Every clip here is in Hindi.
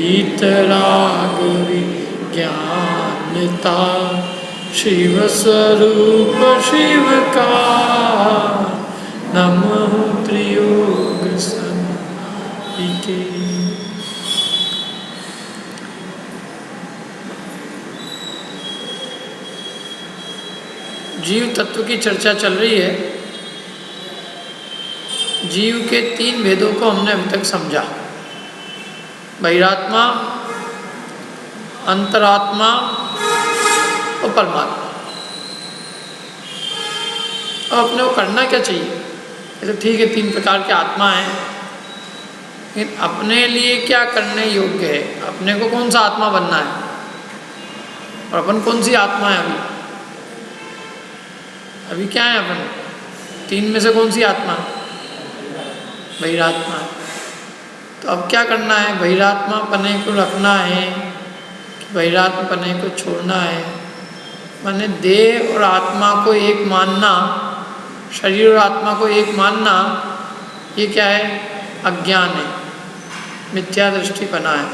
वीतराग विज्ञानता शिव स्वरूप शिव का नमः त्रियोग संके। जीव तत्व की चर्चा चल रही है। जीव के 3 भेदों को हमने अभी तक समझा, बहिरात्मा, अंतरात्मा और परमात्मा। अब अपने को करना क्या चाहिए? ये तो ठीक है 3 प्रकार के आत्मा हैं, लेकिन अपने लिए क्या करने योग्य है? अपने को कौन सा आत्मा बनना है? और अपन कौन सी आत्मा है अभी क्या है अपन? 3 में से कौन सी आत्मा? बहिरात्मा। तो अब क्या करना है? बहिरात्मा पने को रखना है कि बहिरात्मा पने को छोड़ना है? माने देह और आत्मा को एक मानना, शरीर और आत्मा को एक मानना, ये क्या है? अज्ञान है, मिथ्या दृष्टिपना है।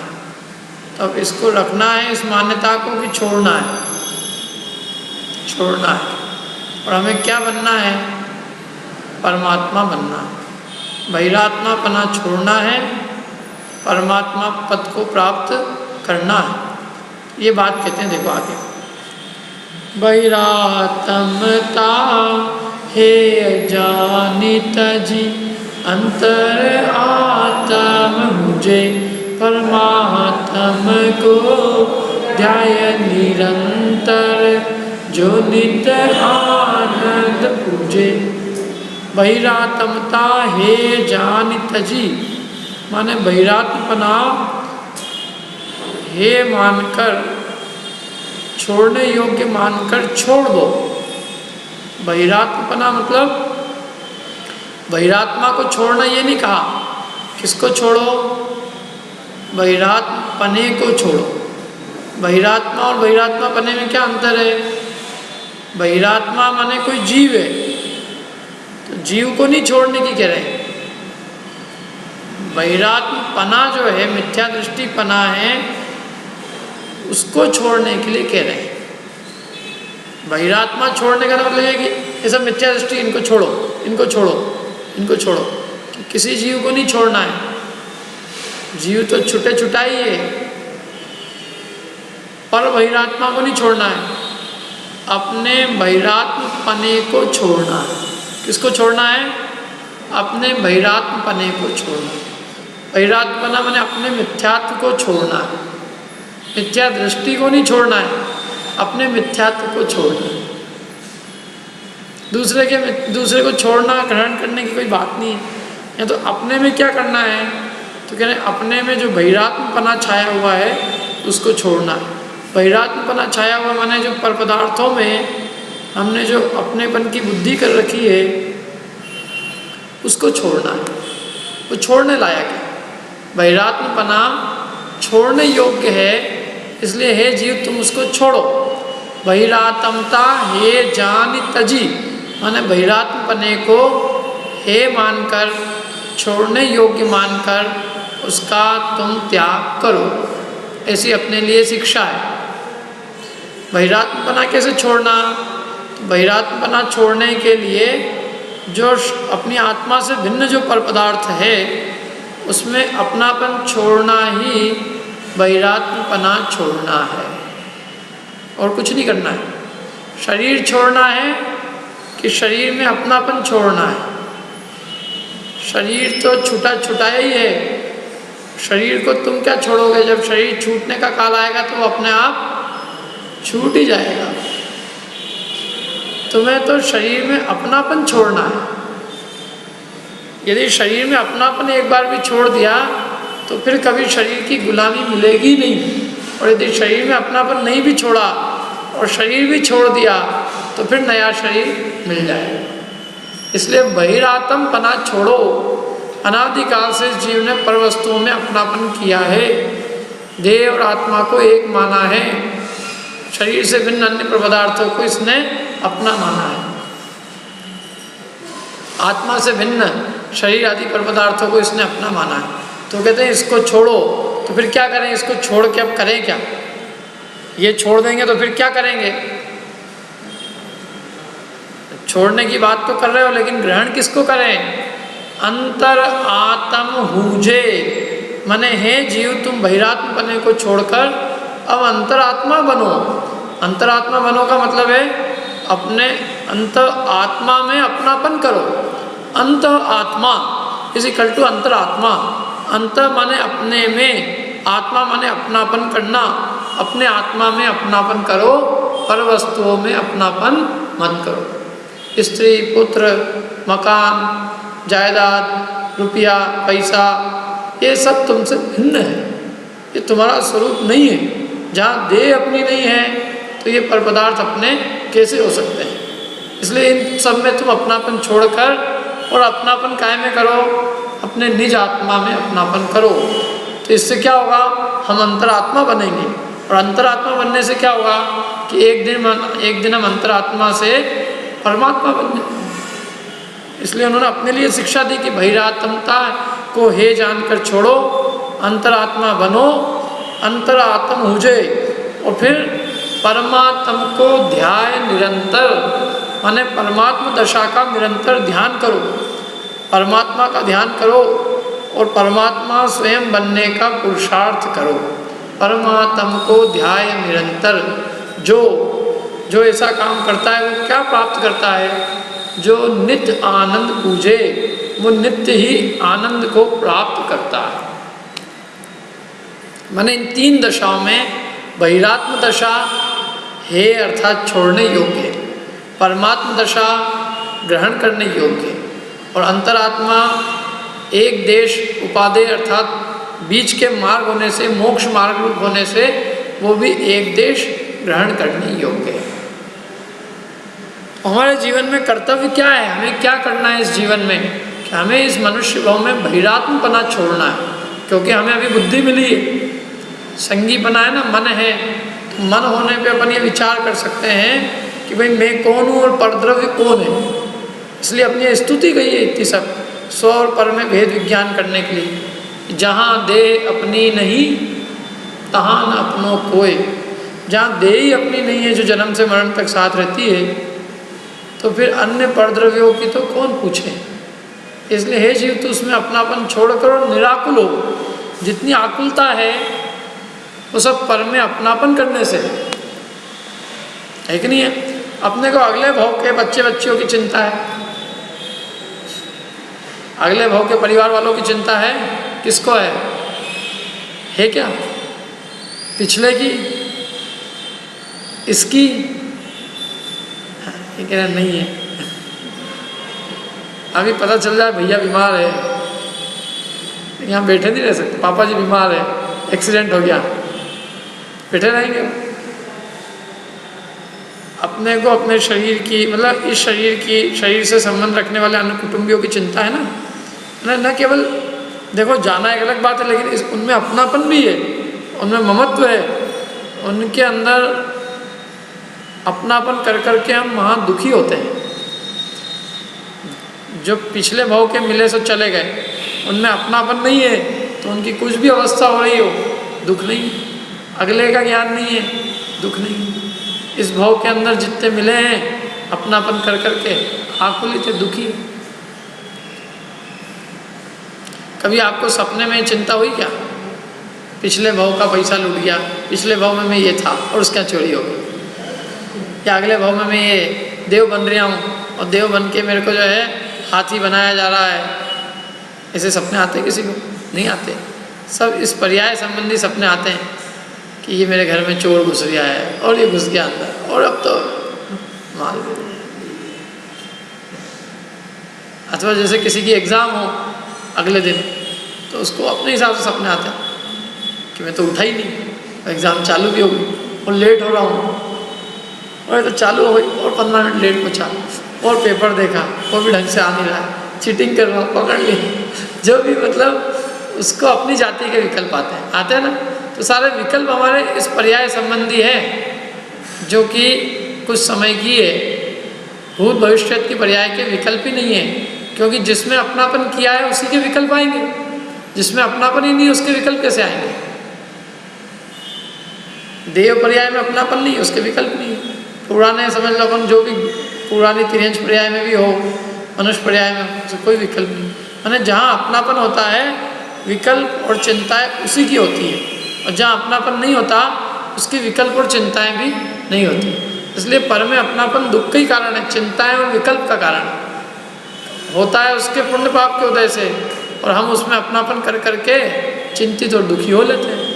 तो अब इसको रखना है, इस मान्यता को, कि छोड़ना है, छोड़ना है। और हमें क्या बनना है? परमात्मा बनना है। बहिरात्मा पना छोड़ना है, परमात्मा पद को प्राप्त करना है। ये बात कहते हैं, देखो आगे। बहिरात्मता हे अजानित जी अंतर आत्म मुझे परमात्म को ध्याय निरंतर जो नित्य आनंद पूजे। बहिरात्मता हे जानित जी, माने बहिरात्मपना हे मानकर, छोड़ने योग्य मानकर छोड़ दो। बहिरात्मपना मतलब बहिरात्मा को छोड़ना, ये नहीं कहा। किसको छोड़ो? बहिरात्मपने को छोड़ो। बहिरात्मा और बहिरात्मापने में क्या अंतर है? बहिरात्मा माने कोई जीव है, तो जीव को नहीं छोड़ने की कह रहे हैं। बहिरात्मपना जो है, मिथ्या दृष्टिपना है, उसको छोड़ने के लिए कह रहे हैं। बहिरात्मा छोड़ने का मतलब है कि ये सब मिथ्या दृष्टि, इनको छोड़ो, इनको छोड़ो, इनको छोड़ो। किसी जीव को नहीं छोड़ना है। जीव तो छुटे छुटा ही है, पर बहिरात्मा को नहीं छोड़ना है। अपने बहिरात्मपने को छोड़ना है। किसको छोड़ना है? अपने बहिरात्मपने को छोड़ना। बहिरात्मपना माने अपने मिथ्यात्व को छोड़ना है। मिथ्या दृष्टि को नहीं छोड़ना है, अपने मिथ्यात्व को छोड़ना है। दूसरे को छोड़ना, ग्रहण करने की कोई बात नहीं है। या तो अपने में क्या करना है? तो कह रहे अपने में जो बहिरात्मपना छाया हुआ है उसको छोड़ना है। बहिरात्मपना छाया हुआ माने जो पर पदार्थों में हमने जो अपनेपन की बुद्धि कर रखी है उसको छोड़ना है। वो छोड़ने लायक है। बहिरात्मपना छोड़ने योग्य है, इसलिए हे जीव तुम उसको छोड़ो। बहिरात्मता हे जानि तजी, माने बहिरात्मपने को हे मानकर, छोड़ने योग्य मानकर उसका तुम त्याग करो। ऐसी अपने लिए शिक्षा है। बहिरात्मपना कैसे छोड़ना? बहिरात्मपना छोड़ने के लिए जो अपनी आत्मा से भिन्न जो पर पदार्थ है उसमें अपनापन छोड़ना ही बहिरात्मपना छोड़ना है, और कुछ नहीं करना है। शरीर छोड़ना है कि शरीर में अपनापन छोड़ना है? शरीर तो छूटा छुटा ही है। शरीर को तुम क्या छोड़ोगे? जब शरीर छूटने का काल आएगा तो वो अपने आप छूट ही जाएगा। तुम्हें तो शरीर में अपनापन छोड़ना है। यदि शरीर में अपनापन एक बार भी छोड़ दिया तो फिर कभी शरीर की गुलामी मिलेगी नहीं। और यदि शरीर में अपनापन नहीं भी छोड़ा और शरीर भी छोड़ दिया तो फिर नया शरीर मिल जाएगा। इसलिए बहिरात्मपना छोड़ो। अनादिकाल से जीव ने पर वस्तुओं में अपनापन किया है। देह और आत्मा को एक माना है। शरीर से भिन्न अन्य पदार्थों को इसने अपना माना है। आत्मा से भिन्न शरीर आदि पर पदार्थों को इसने अपना माना है। तो कहते हैं इसको छोड़ो। तो फिर क्या करें, इसको छोड़ के अब करें क्या? ये छोड़ देंगे तो फिर क्या करेंगे? छोड़ने की बात तो कर रहे हो, लेकिन ग्रहण किसको करें? अंतर आत्म हुजे, माने हे जीव तुम बहिरात्म बने को छोड़कर अब अंतरात्मा बनो। अंतरात्मा बनो का मतलब है अपने अंत आत्मा में अपनापन करो। अंत आत्मा इज इक्वल टू अंतरात्मा। अंत माने अपने में, आत्मा माने अपनापन करना। अपने आत्मा में अपनापन करो, पर वस्तुओं में अपनापन मत करो। स्त्री, पुत्र, मकान, जायदाद, रुपया, पैसा, ये सब तुमसे भिन्न है, ये तुम्हारा स्वरूप नहीं है। जहाँ देह अपनी नहीं है तो ये पर पदार्थ अपने कैसे हो सकते हैं? इसलिए इन सब में तुम अपनापन छोड़कर और अपनापन कायम में करो, अपने निज आत्मा में अपनापन करो। तो इससे क्या होगा? हम अंतरात्मा बनेंगे। और अंतरात्मा बनने से क्या होगा कि एक दिन हम अंतरात्मा से परमात्मा बन जाएंगे। इसलिए उन्होंने अपने लिए शिक्षा दी कि बहिरात्मता को हे जानकर छोड़ो, अंतरात्मा बनो, अंतरात्म हुजे। और फिर परमात्म को ध्याय निरंतर, माने परमात्मा दशा का निरंतर ध्यान करो। परमात्मा का ध्यान करो और परमात्मा स्वयं बनने का पुरुषार्थ करो। परमात्म को ध्याय निरंतर। जो ऐसा काम करता है वो क्या प्राप्त करता है? जो नित्य आनंद पूजे, वो नित्य ही आनंद को प्राप्त करता है। माने इन तीन दशाओं में बहिरात्म दशा है अर्थात छोड़ने योग्य, परमात्म दशा ग्रहण करने योग्य, और अंतरात्मा एक देश उपादेय अर्थात बीच के मार्ग होने से, मोक्ष मार्ग रूप होने से वो भी एक देश ग्रहण करने योग्य है। हमारे जीवन में कर्तव्य क्या है? हमें क्या करना है इस जीवन में? कि हमें इस मनुष्य भाव में बहिरात्मपना छोड़ना है, क्योंकि हमें अभी बुद्धि मिली है, संगीपना है ना, मन है। तो मन होने पे अपन ये विचार कर सकते हैं कि भाई मैं कौन हूँ और परद्रव्य कौन है। इसलिए अपनी स्तुति गई है इतनी सब, स्व और पर में भेद विज्ञान करने के लिए। जहाँ देह अपनी नहीं तहाँ न अपनों कोय। जहाँ देह ही अपनी नहीं है, जो जन्म से मरण तक साथ रहती है, तो फिर अन्य परद्रव्यों की तो कौन पूछे। इसलिए हे जीव तू उसमें अपनापन छोड़कर और निराकुल हो। जितनी आकुलता है वो सब पर में अपनापन करने से है कि नहीं है? अपने को अगले भाव के बच्चे बच्चियों की चिंता है, अगले भाव के परिवार वालों की चिंता है। किसको है क्या? पिछले की, इसकी? ये कह रहे नहीं है। अभी पता चल जाए भैया बीमार है, यहाँ बैठे नहीं रह सकते, पापा जी बीमार है, एक्सीडेंट हो गया, बैठे रहेंगे? अपने को अपने शरीर की, मतलब इस शरीर से संबंध रखने वाले अन्य कुटुंबियों की चिंता है ना। न केवल देखो जाना एक अलग बात है, लेकिन उनमें अपनापन भी है, उनमें ममत्व है, उनके अंदर अपनापन कर करके हम वहाँ दुखी होते हैं। जो पिछले भाव के मिले सो चले गए, उनमें अपनापन नहीं है, तो उनकी कुछ भी अवस्था हो रही हो दुख नहीं, अगले का ज्ञान नहीं है, दुख नहीं। इस भाव के अंदर जितने मिले हैं अपनापन कर करके आकुलित है, दुखी। कभी आपको सपने में चिंता हुई क्या? पिछले भाव का पैसा लूट गया, पिछले भाव में मैं ये था और उसका चोरी हो गई, या अगले भाव में मैं ये देव बन रहा हूँ और देव बन के मेरे को जो है हाथी बनाया जा रहा है। ऐसे सपने आते किसी को? नहीं आते। सब इस पर्याय संबंधी सपने आते हैं कि ये मेरे घर में चोर घुस गया है और ये घुस गया अंदर और अब तो माल। अथवा जैसे किसी की एग्ज़ाम हो अगले दिन, तो उसको अपने हिसाब से सपने आते हैं कि मैं तो उठा ही नहीं, एग्ज़ाम चालू भी हो गई और लेट हो रहा हूँ, और तो चालू हो गई और 15 मिनट लेट पहुँचा, और पेपर देखा वो भी ढंग से आ नहीं रहा है, चीटिंग कर रहा हूँ, पकड़ ली। जो भी मतलब उसको अपनी जाति के विकल्प आते हैं ना। तो सारे विकल्प हमारे इस पर्याय संबंधी है, जो कि कुछ समय की है। भूत भविष्य की पर्याय के विकल्प ही नहीं है, क्योंकि जिसमें अपनापन किया है उसी के विकल्प आएंगे, जिसमें अपनापन ही नहीं उसके विकल्प कैसे आएंगे? देव पर्याय में अपनापन नहीं है, उसके विकल्प नहीं है। पुराने समझ लो अपन जो भी पुरानी तिर्यंश पर्याय में भी हो, मनुष्य पर्याय में, उससे कोई विकल्प नहीं। माने जहाँ अपनापन होता है विकल्प और चिंताएं उसी की होती है, और जहाँ अपनापन नहीं होता उसके विकल्प और चिंताएं भी नहीं होती। इसलिए पर में अपनापन दुख का ही कारण है, चिंताएं और विकल्प का कारण होता है उसके पुण्य पाप के उदय से, और हम उसमें अपनापन कर करके चिंतित और दुखी हो लेते हैं।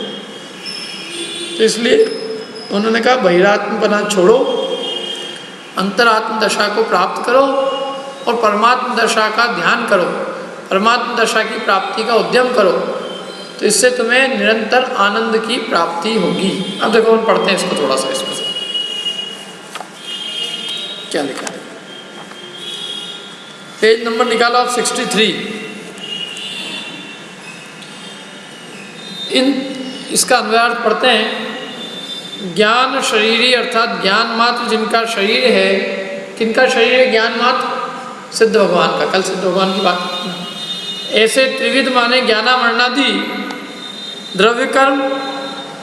तो इसलिए उन्होंने कहा बहिरात्मपना छोड़ो, अंतरात्म दशा को प्राप्त करो और परमात्म दशा का ध्यान करो, परमात्म दशा की प्राप्ति का उद्यम करो, तो इससे तुम्हें निरंतर आनंद की प्राप्ति होगी। अब देखो हम पढ़ते हैं इसको थोड़ा सा, इसमें क्या लिखा है, पेज नंबर निकालो आप 63। इसका अन्वयार्थ पढ़ते हैं। ज्ञान शरीरी अर्थात ज्ञान मात्र जिनका शरीर है, किनका शरीर है ज्ञान मात्र? सिद्ध भगवान का, कल सिद्ध भगवान की बात करते हैं। ऐसे त्रिविध माने ज्ञानामरणादि द्रव्य कर्म,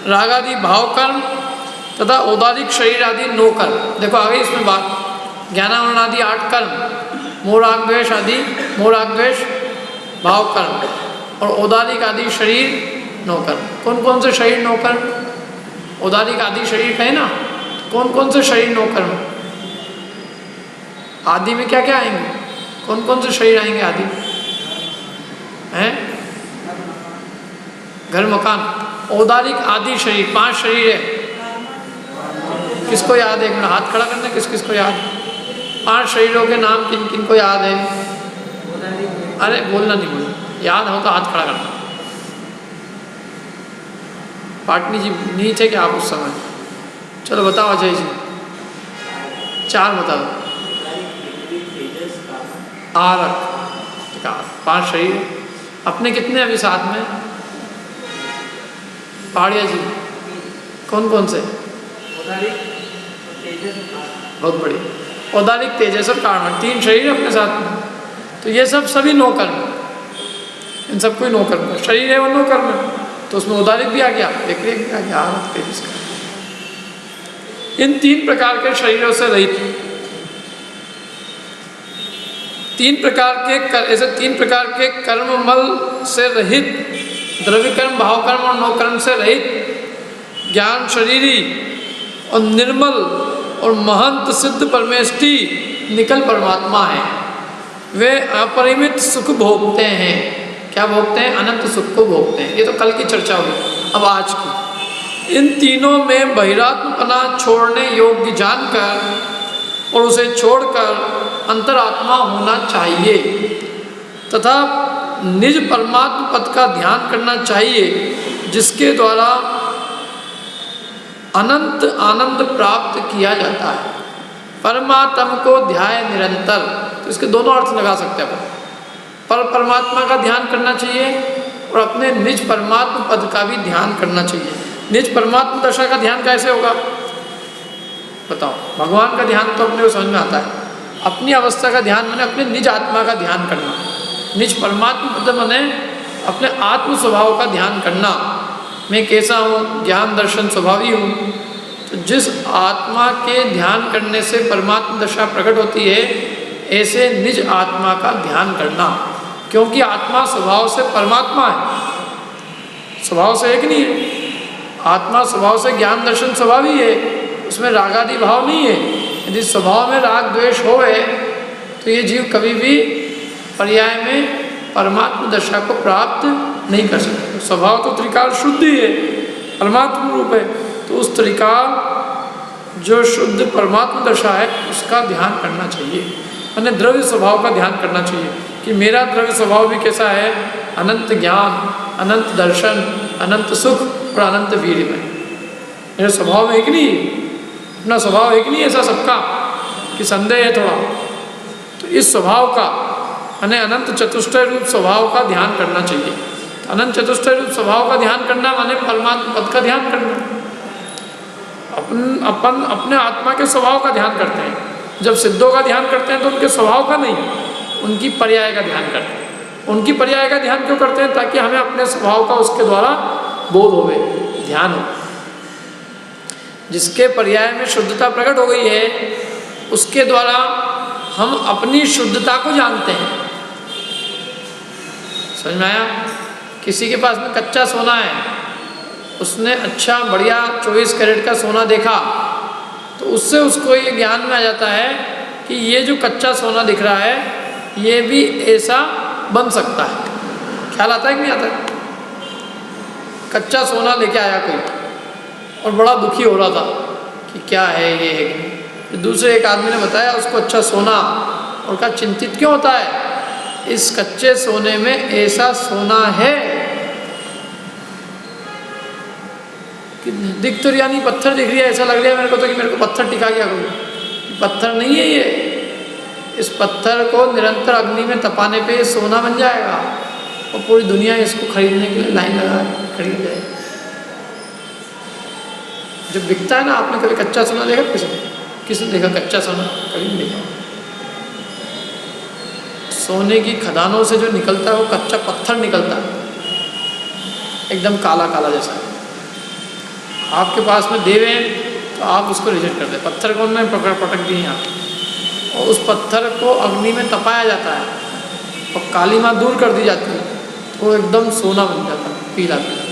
रागादि भाव कर्म तथा औदारिक शरीर आदि 9 कर्म। देखो आगे इसमें बात, ज्ञानामरणादि 8 कर्म, मोह राग द्वेष आदि, मोह राग द्वेष भाव कर्म, और औदारिक आदि शरीर 9 कर्म। कौन कौन से शरीर 9 कर्म? औदारिक आदि शरीर कहे ना, कौन कौन से शरीर 9 कर्म? आदि में क्या क्या आएंगे? कौन कौन से शरीर आएंगे आदि हैं? घर मकान। औदारिक आदि शरीर 5 शरीर है। किसको याद है? एक मिनट हाथ खड़ा करना, किस किस को याद है? 5 शरीरों के नाम किन किन को याद है? अरे बोलना नहीं, बोलना, याद हो तो हाथ खड़ा करना। पाटनी जी नहीं थे क्या आप उस समय? चलो बताओ अजय जी, 4 बता दो। आरक, 5 शरीर। अपने कितने अभी साथ में? पहाड़िया जी कौन कौन से? बहुत बढ़िया। औदारिक, तेजस और कारण, 3 शरीर अपने साथ में। तो ये सब सभी 9 कर्म, इन सबको ही 9 कर्म। शरीर है वो 9 कर्म है, तो उसमें औदारिक भी आ गया, विक्रियक भी आ गया, आरक, तेजस। इन 3 प्रकार के शरीरों से रहित, 3 प्रकार के ऐसे 3 प्रकार के कर्ममल से रहित, द्रव्य कर्म, भाव कर्म और 9 कर्म से रहित ज्ञान शरीरी और निर्मल और महंत सिद्ध परमेष्टि निकल परमात्मा है। वे अपरिमित सुख भोगते हैं। क्या भोगते हैं? अनंत सुख को भोगते हैं। ये तो कल की चर्चा हुई, अब आज की। इन तीनों में बहिरात्मपना छोड़ने योग्य जानकर और उसे छोड़कर अंतरात्मा होना चाहिए तथा निज परमात्म पद का ध्यान करना चाहिए, जिसके द्वारा अनंत आनंद प्राप्त किया जाता है। परमात्मा को ध्याय निरंतर, तो इसके दोनों अर्थ लगा सकते हैं अपन। पर परमात्मा का ध्यान करना चाहिए और अपने निज परमात्मा पद का भी ध्यान करना चाहिए। निज परमात्मा दशा का ध्यान कैसे होगा बताओ? भगवान का ध्यान तो अपने को समझ में आता है। अपनी अवस्था का ध्यान माने अपने निज आत्मा का ध्यान करना। निज परमात्मा पद माने अपने आत्म स्वभाव का ध्यान करना। मैं कैसा हूँ? ज्ञान दर्शन स्वभावी हूँ। तो जिस आत्मा के ध्यान करने से परमात्मा दशा प्रकट होती है, ऐसे निज आत्मा का ध्यान करना। क्योंकि आत्मा स्वभाव से परमात्मा है, स्वभाव से एक नहीं है। आत्मा स्वभाव से ज्ञान दर्शन स्वभाव ही है, उसमें रागादि भाव नहीं है। यदि स्वभाव में राग द्वेष होए तो ये जीव कभी भी पर्याय में परमात्मा दशा को प्राप्त नहीं कर सकते। स्वभाव तो त्रिकाल शुद्ध ही है, परमात्मा रूप है। तो उस त्रिकाल जो शुद्ध परमात्मा दशा है उसका ध्यान करना चाहिए। मैंने द्रव्य स्वभाव का ध्यान करना चाहिए कि मेरा द्रव्य स्वभाव भी कैसा है? अनंत ज्ञान, अनंत दर्शन, अनंत सुख और अनंत वीर्य में। मेरे स्वभाव एक नहीं है, अपना स्वभाव एक नहीं है ऐसा सबका कि संदेह है थोड़ा। तो इस स्वभाव का यानी अनंत चतुष्टय रूप स्वभाव का ध्यान करना चाहिए। तो अनंत चतुष्टय रूप स्वभाव का ध्यान करना माने परमात्मा पद का ध्यान करना। अपन अपने आत्मा के स्वभाव का ध्यान करते हैं। जब सिद्धों का ध्यान करते हैं तो उनके स्वभाव का नहीं, उनकी पर्याय का ध्यान करते हैं। उनकी पर्याय का ध्यान क्यों करते हैं? ताकि हमें अपने स्वभाव का उसके द्वारा बोध होवे, ध्यान हो। जिसके पर्याय में शुद्धता प्रकट हो गई है, उसके द्वारा हम अपनी शुद्धता को जानते हैं। समझ में आया? किसी के पास में कच्चा सोना है, उसने अच्छा बढ़िया 24 कैरेट का सोना देखा, तो उससे उसको ये ज्ञान में आ जाता है कि ये जो कच्चा सोना दिख रहा है ये भी ऐसा बन सकता है। ख्याल आता है कि नहीं आता? कच्चा सोना लेके आया कोई और बड़ा दुखी हो रहा था कि क्या है ये है कि नहीं। दूसरे एक आदमी ने बताया उसको अच्छा सोना, और कहा चिंतित क्यों होता है, इस कच्चे सोने में ऐसा सोना है कि दिख तो यानी पत्थर दिख रही है, ऐसा लग रहा है मेरे को तो कि मेरे को पत्थर टिका गया कोई। पत्थर नहीं है ये, इस पत्थर को निरंतर अग्नि में तपाने पे सोना बन जाएगा और पूरी दुनिया इसको खरीदने के लिए लाइन लगा खरीद जाएगी। जब बिकता है ना, आपने कभी कच्चा सोना देखा? किसने देखा कच्चा सोना? कभी नहीं देखा। सोने की खदानों से जो निकलता है वो कच्चा पत्थर निकलता है, एकदम काला काला जैसा। आपके पास में देवे तो आप उसको रिजेक्ट कर दे, पत्थर को उन्होंने पटक दिए यहाँ, और उस पत्थर को अग्नि में तपाया जाता है और काली माँ दूर कर दी जाती है, तो एकदम सोना बन जाता है, पीला पीला।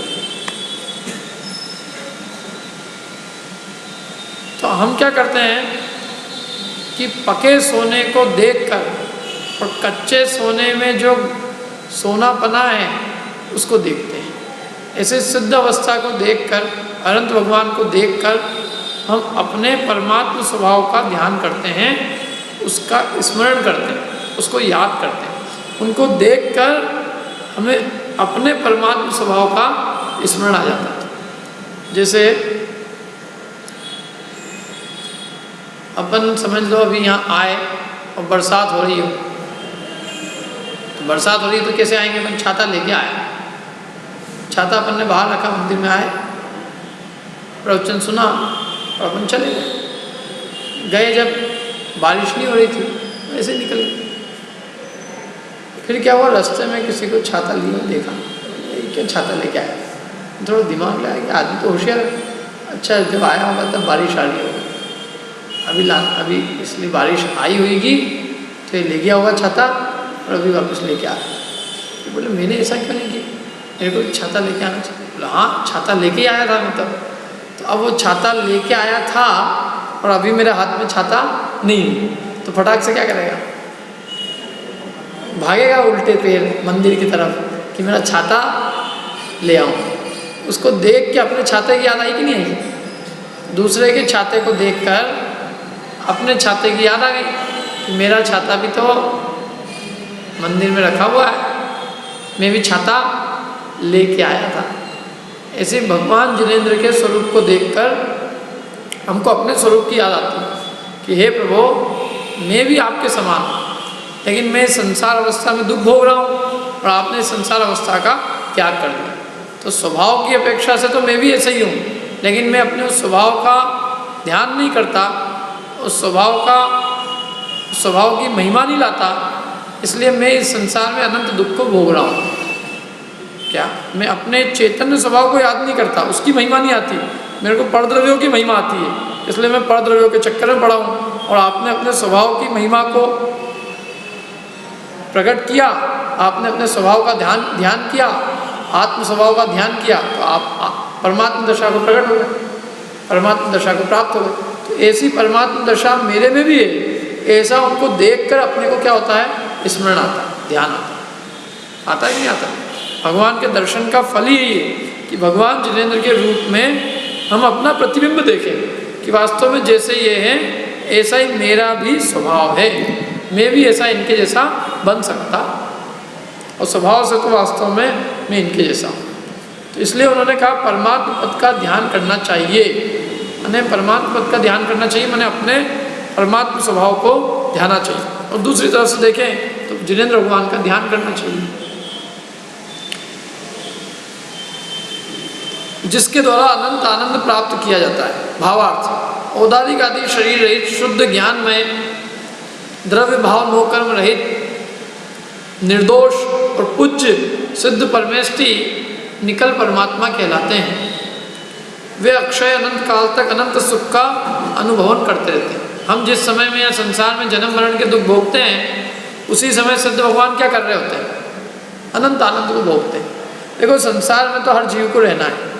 तो हम क्या करते हैं कि पके सोने को देखकर और कच्चे सोने में जो सोना पना है उसको देखते हैं। ऐसे सिद्ध अवस्था को देखकर, अनंत भगवान को देखकर हम अपने परमात्म स्वभाव का ध्यान करते हैं, उसका स्मरण करते हैं, उसको याद करते हैं। उनको देखकर हमें अपने परमात्म स्वभाव का स्मरण आ जाता है। जैसे अपन समझ लो अभी यहाँ आए और बरसात हो रही हो, तो बरसात हो रही है तो कैसे आएंगे? अपन छाता लेके आए, छाता अपन ने बाहर रखा, मंदिर में आए, प्रवचन सुना और अपन चले गए। जब बारिश नहीं हो रही थी ऐसे निकल गए। फिर क्या हुआ, रास्ते में किसी को छाता लिया देखा, क्या छाता लेके आया, थोड़ा दिमाग लगाया कि आदमी तो होशियार है, अच्छा जब आया होगा तब बारिश आ रही होगी, अभी इसलिए बारिश आई होगी तो ये ले गया होगा छाता और अभी वापस लेके आ रहा। बोले मैंने ऐसा क्यों नहीं किया, मेरे को छाता लेके आना चाहिए। बोला हाँ छाता लेके ही आया था मतलब, तो अब वो छाता लेके आया था और अभी मेरे हाथ में छाता नहीं, तो फटाक से क्या करेगा, भागेगा उल्टे पैर मंदिर की तरफ कि मेरा छाता ले आऊँ। उसको देख के अपने छाते की याद आई कि नहीं आई? दूसरे के छाते को देखकर अपने छाते की याद आ गई कि मेरा छाता भी तो मंदिर में रखा हुआ है, मैं भी छाता लेके आया था। ऐसे भगवान जिनेंद्र के स्वरूप को देखकर हमको अपने स्वरूप की याद आती है कि हे प्रभु मैं भी आपके समान हूँ, लेकिन मैं संसार अवस्था में दुख भोग रहा हूँ और आपने संसार अवस्था का त्याग कर दिया। तो स्वभाव की अपेक्षा से तो मैं भी ऐसे ही हूँ, लेकिन मैं अपने उस स्वभाव का ध्यान नहीं करता, उस स्वभाव की महिमा नहीं लाता, इसलिए मैं इस संसार में अनंत दुख को भोग रहा हूँ। क्या मैं अपने चैतन्य स्वभाव को याद नहीं करता, उसकी महिमा नहीं आती, मेरे को परद्रव्यों की महिमा आती है, इसलिए मैं परद्रव्यों के चक्कर में पड़ा हूँ। और आपने अपने स्वभाव की महिमा को प्रकट किया, आपने अपने स्वभाव का ध्यान किया, आत्म स्वभाव का ध्यान किया, तो आप परमात्म दशा को प्रकट हो गए, परमात्म दशा को प्राप्त हो गए। तो ऐसी परमात्म दशा मेरे में भी है, ऐसा उनको देखकर अपने को क्या होता है, स्मरण आता है, ध्यान आता है कि नहीं आता? भगवान के दर्शन का फल ही ये कि भगवान जिनेंद्र के रूप में हम अपना प्रतिबिंब देखें कि वास्तव में जैसे ये हैं ऐसा ही मेरा भी स्वभाव है, मैं भी ऐसा इनके जैसा बन सकता, और स्वभाव से तो वास्तव में मैं इनके जैसा हूँ। तो इसलिए उन्होंने कहा परमात्म पद का ध्यान करना चाहिए, मैंने परमात्म पद का ध्यान करना चाहिए, मैंने अपने परमात्म स्वभाव को ध्याना चाहिए। और दूसरी तरफ से देखें तो जिनेंद्र भगवान का ध्यान करना चाहिए, जिसके द्वारा अनंत आनंद प्राप्त किया जाता है। भावार्थ औदारिक आदि शरीर रहित शुद्ध ज्ञानमय द्रव्य भाव नो कर्म रहित निर्दोष और पूज्य सिद्ध परमेष्टि निकल परमात्मा कहलाते हैं। वे अक्षय अनंत काल तक अनंत सुख का अनुभवन करते रहते हैं। हम जिस समय में या संसार में जन्म मरण के दुख भोगते हैं, उसी समय सिद्ध भगवान क्या कर रहे होते हैं? अनंत आनंद को भोगते हैं। देखो, संसार में तो हर जीव को रहना है,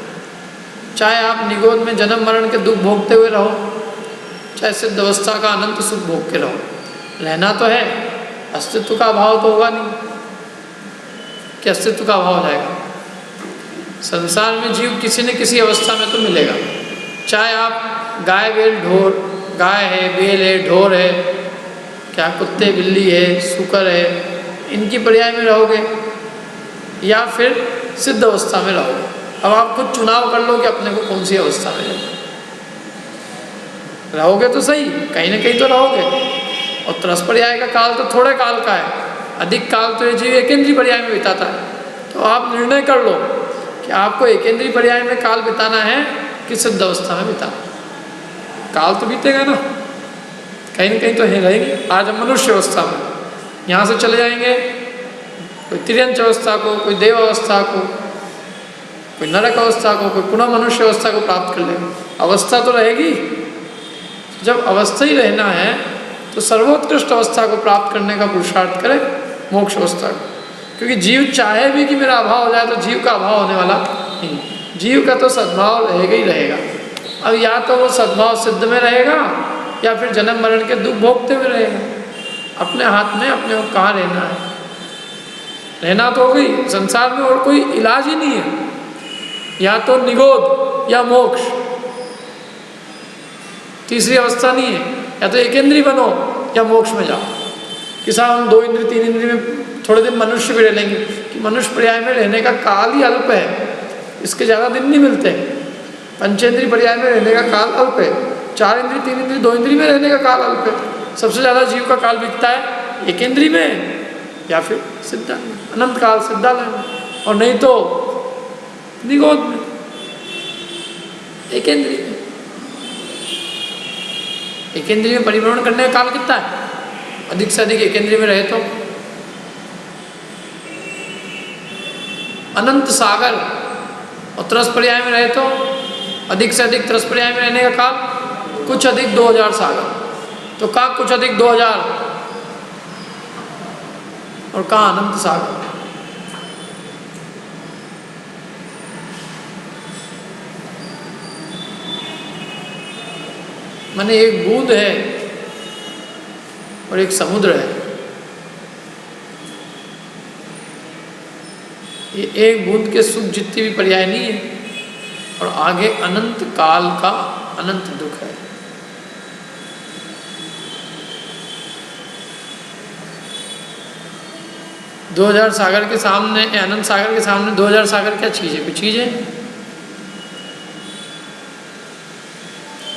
चाहे आप निगोद में जन्म मरण के दुख भोगते हुए रहो, चाहे सिद्ध अवस्था का अनंत सुख भोग के रहो, रहना तो है। अस्तित्व का अभाव तो होगा नहीं कि अस्तित्व का अभाव हो जाएगा। संसार में जीव किसी न किसी अवस्था में तो मिलेगा, चाहे आप गाय बैल ढोर, गाय है, बेल है, ढोर है, क्या कुत्ते बिल्ली है, सूकर है, इनकी पर्याय में रहोगे या फिर सिद्ध अवस्था में रहोगे। अब आप खुद चुनाव कर लो कि अपने को कौन सी अवस्था में रहोगे। तो सही, कहीं ना कहीं तो रहोगे। और त्रस पर्याय का काल तो थोड़े काल का है, अधिक काल तो ये जीव एकेंद्रीय पर्याय में बिताता है। तो आप निर्णय कर लो कि आपको एकेंद्रीय पर्याय में काल बिताना है कि सिद्ध अवस्था में बिताना। काल तो बीतेगा ना, कहीं ना कहीं तो यहीं रहेंगे। आज हम मनुष्य अवस्था में, यहाँ से चले जाएंगे कोई तिर्यंच अवस्था को, कोई देव अवस्था को, कोई नरक अवस्था को, कोई पुनः मनुष्य अवस्था को प्राप्त कर लेंगे। अवस्था तो रहेगी। जब अवस्था ही रहना है तो सर्वोत्कृष्ट अवस्था को प्राप्त करने का पुरुषार्थ करें, मोक्ष अवस्था को। क्योंकि जीव चाहे भी कि मेरा अभाव हो जाए तो जीव का अभाव होने वाला नहीं, जीव का तो सद्भाव रहेगा ही रहेगा। अब या तो वो सद्भाव सिद्ध में रहेगा या फिर जन्म मरण के दुख भोगते हुए रहेगा। अपने हाथ में अपने को कहाँ रहना है। रहना तो हो गई, संसार में और कोई इलाज ही नहीं है, या तो निगोद या मोक्ष, तीसरी अवस्था नहीं है। या तो एकेंद्रीय बनो या मोक्ष में जाओ। कि साहब हम 2 इंद्रिय 3 इंद्रिय में थोड़े दिन मनुष्य भी रह लेंगे, कि मनुष्य पर्याय में रहने का काल ही अल्प है, इसके ज़्यादा दिन नहीं मिलते। पंचेंद्रीय पर्याय में रहने का काल अल्प है, 4 इंद्रिय 3 इंद्रिय 2 इंद्रिय में रहने का काल अल्प है। सबसे ज़्यादा जीव का काल बीतता है एकेंद्रीय में या फिर सिद्धा में, अनंत काल सिद्धालय में, और नहीं तो निगोद में, एकेंद्रीय में। एकेंद्रीय में परिभ्रमण करने का काल कितना है? अधिक से अधिक एकेंद्रीय में रहे तो अनंत सागर, और त्रस पर्याय में रहे तो अधिक से अधिक त्रस पर्याय में रहने का काल कुछ अधिक 2000 सागर। तो कहाँ कुछ अधिक 2000 और कहाँ अनंत सागर। माने एक बूंद है और एक समुद्र है। ये एक बूंद के सुख जितनी भी पर्याय नहीं है, और आगे अनंत काल का अनंत दुख है। दो 2000 सागर के सामने, अनंत सागर के सामने 2000 सागर क्या चीज़ है? कोई चीज़ है?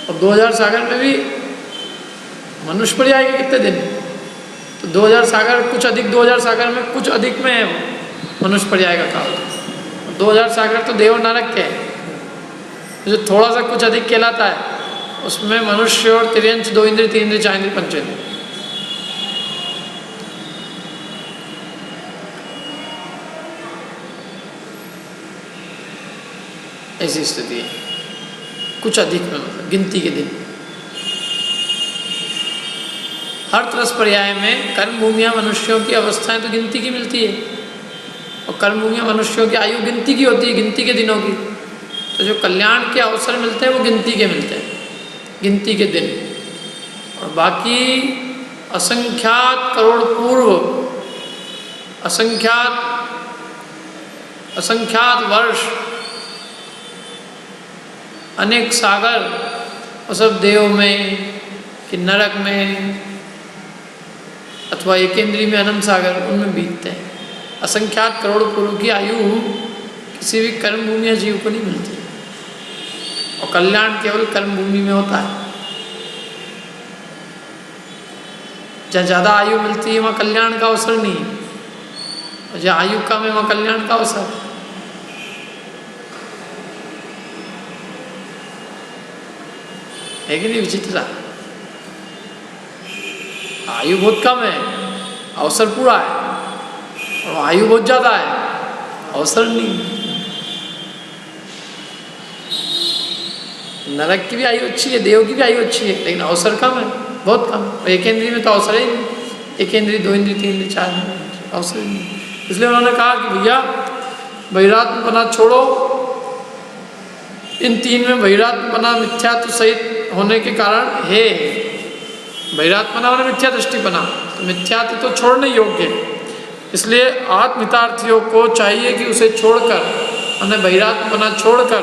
और 2000 सागर में भी मनुष्य पर्याय के कितने दिन? तो 2000 सागर कुछ अधिक 2000 सागर में कुछ अधिक में है मनुष्य पर्याय का काल। 2000 सागर तो देव नरक के है, जो थोड़ा सा कुछ अधिक कहलाता है उसमें मनुष्य और तिर्यंच 2 इंद्रिय 3 इंद्रिय 4 इंद्रिय 5 इंद्रिय। ऐसी स्थिति है, कुछ अधिक में, मतलब गिनती के दिन। हर त्रस पर्याय में कर्म भूमिया मनुष्यों की अवस्थाएं तो गिनती की मिलती है, और कर्म भूमिया मनुष्यों की आयु गिनती की होती है, गिनती के दिनों की। तो जो कल्याण के अवसर मिलते हैं वो गिनती के मिलते हैं, गिनती के दिन। और बाकी असंख्यात करोड़ पूर्व, असंख्यात वर्ष, अनेक सागर, और सब देव में कि नरक में अथवा एकेंद्रीय में अनंत सागर, उनमें बीतते हैं। असंख्यात करोड़ पूर्व की आयु किसी भी कर्म भूमि या जीव को नहीं मिलती, और कल्याण केवल कर्म भूमि में होता है। जहाँ ज़्यादा आयु मिलती है वहाँ कल्याण का अवसर नहीं है, और जहाँ आयु कम है वहाँ कल्याण का अवसर। है कि नहीं विचित्र? आयु बहुत कम है, अवसर पूरा है, और आयु बहुत ज़्यादा है, अवसर नहीं। नरक की भी आयु अच्छी है, देव की भी आयु अच्छी है, लेकिन अवसर कम है, बहुत कम। एक इंद्रिय में तो अवसर ही नहीं, एक इंद्रिय, दो इंद्रिय, तीन इंद्रिय, चार इंद्रिय, अवसर ही नहीं। इसलिए उन्होंने कहा कि भैया बहिरात्मपना छोड़ो। इन तीन में बहिरात्मपना मिथ्यात्व सहित होने के कारण है। बहिरात्मना मैंने मिथ्या दृष्टिपना, तो मिथ्यात्व तो छोड़ने योग्य है। इसलिए आत्मितार्थियों को चाहिए कि उसे छोड़कर, मैंने बहिरात्मपना छोड़कर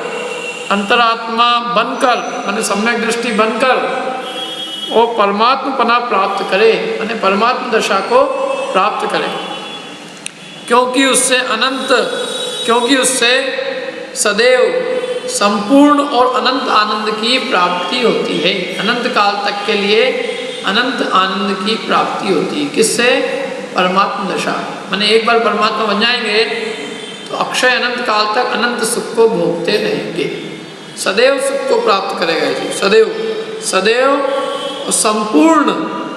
अंतरात्मा बनकर, मैंने सम्यक दृष्टि बनकर वो परमात्मपना प्राप्त करे, मैंने परमात्म दशा को प्राप्त करे। क्योंकि उससे सदैव संपूर्ण और अनंत आनंद की प्राप्ति होती है। अनंत काल तक के लिए अनंत आनंद की प्राप्ति होती है। किससे? परमात्म दशा। माने एक बार परमात्मा बन जाएंगे तो अक्षय अनंत काल तक अनंत सुख को भोगते रहेंगे, सदैव सुख को प्राप्त करेगा जी, सदैव संपूर्ण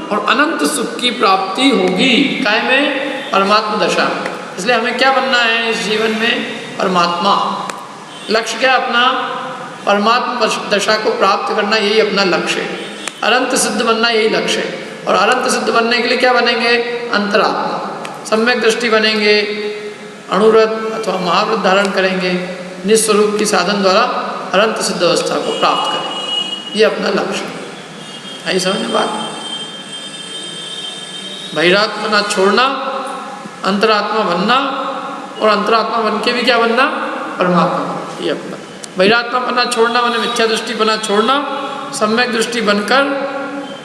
और अनंत सुख की प्राप्ति होगी। काय में? परमात्म दशा। इसलिए हमें क्या बनना है इस जीवन में? परमात्मा। लक्ष्य क्या अपना? परमात्मा दशा को प्राप्त करना, यही अपना लक्ष्य है। अनंत सिद्ध बनना यही लक्ष्य है। और अनंत सिद्ध बनने के लिए क्या बनेंगे? अंतरात्मा, सम्यक दृष्टि बनेंगे, अणुव्रत अथवा महाव्रत धारण करेंगे, निस्वरूप की साधन द्वारा अनंत सिद्ध अवस्था को प्राप्त करें, ये अपना लक्ष्य है। आई समझ में बात? बहिरात्मना छोड़ना, अंतरात्मा बनना, और अंतरात्मा बन के भी क्या बनना? परमात्मा, ये अपना। बहिरात्मा बनना छोड़ना माने मिथ्या दृष्टि बना छोड़ना, सम्यक दृष्टि बनकर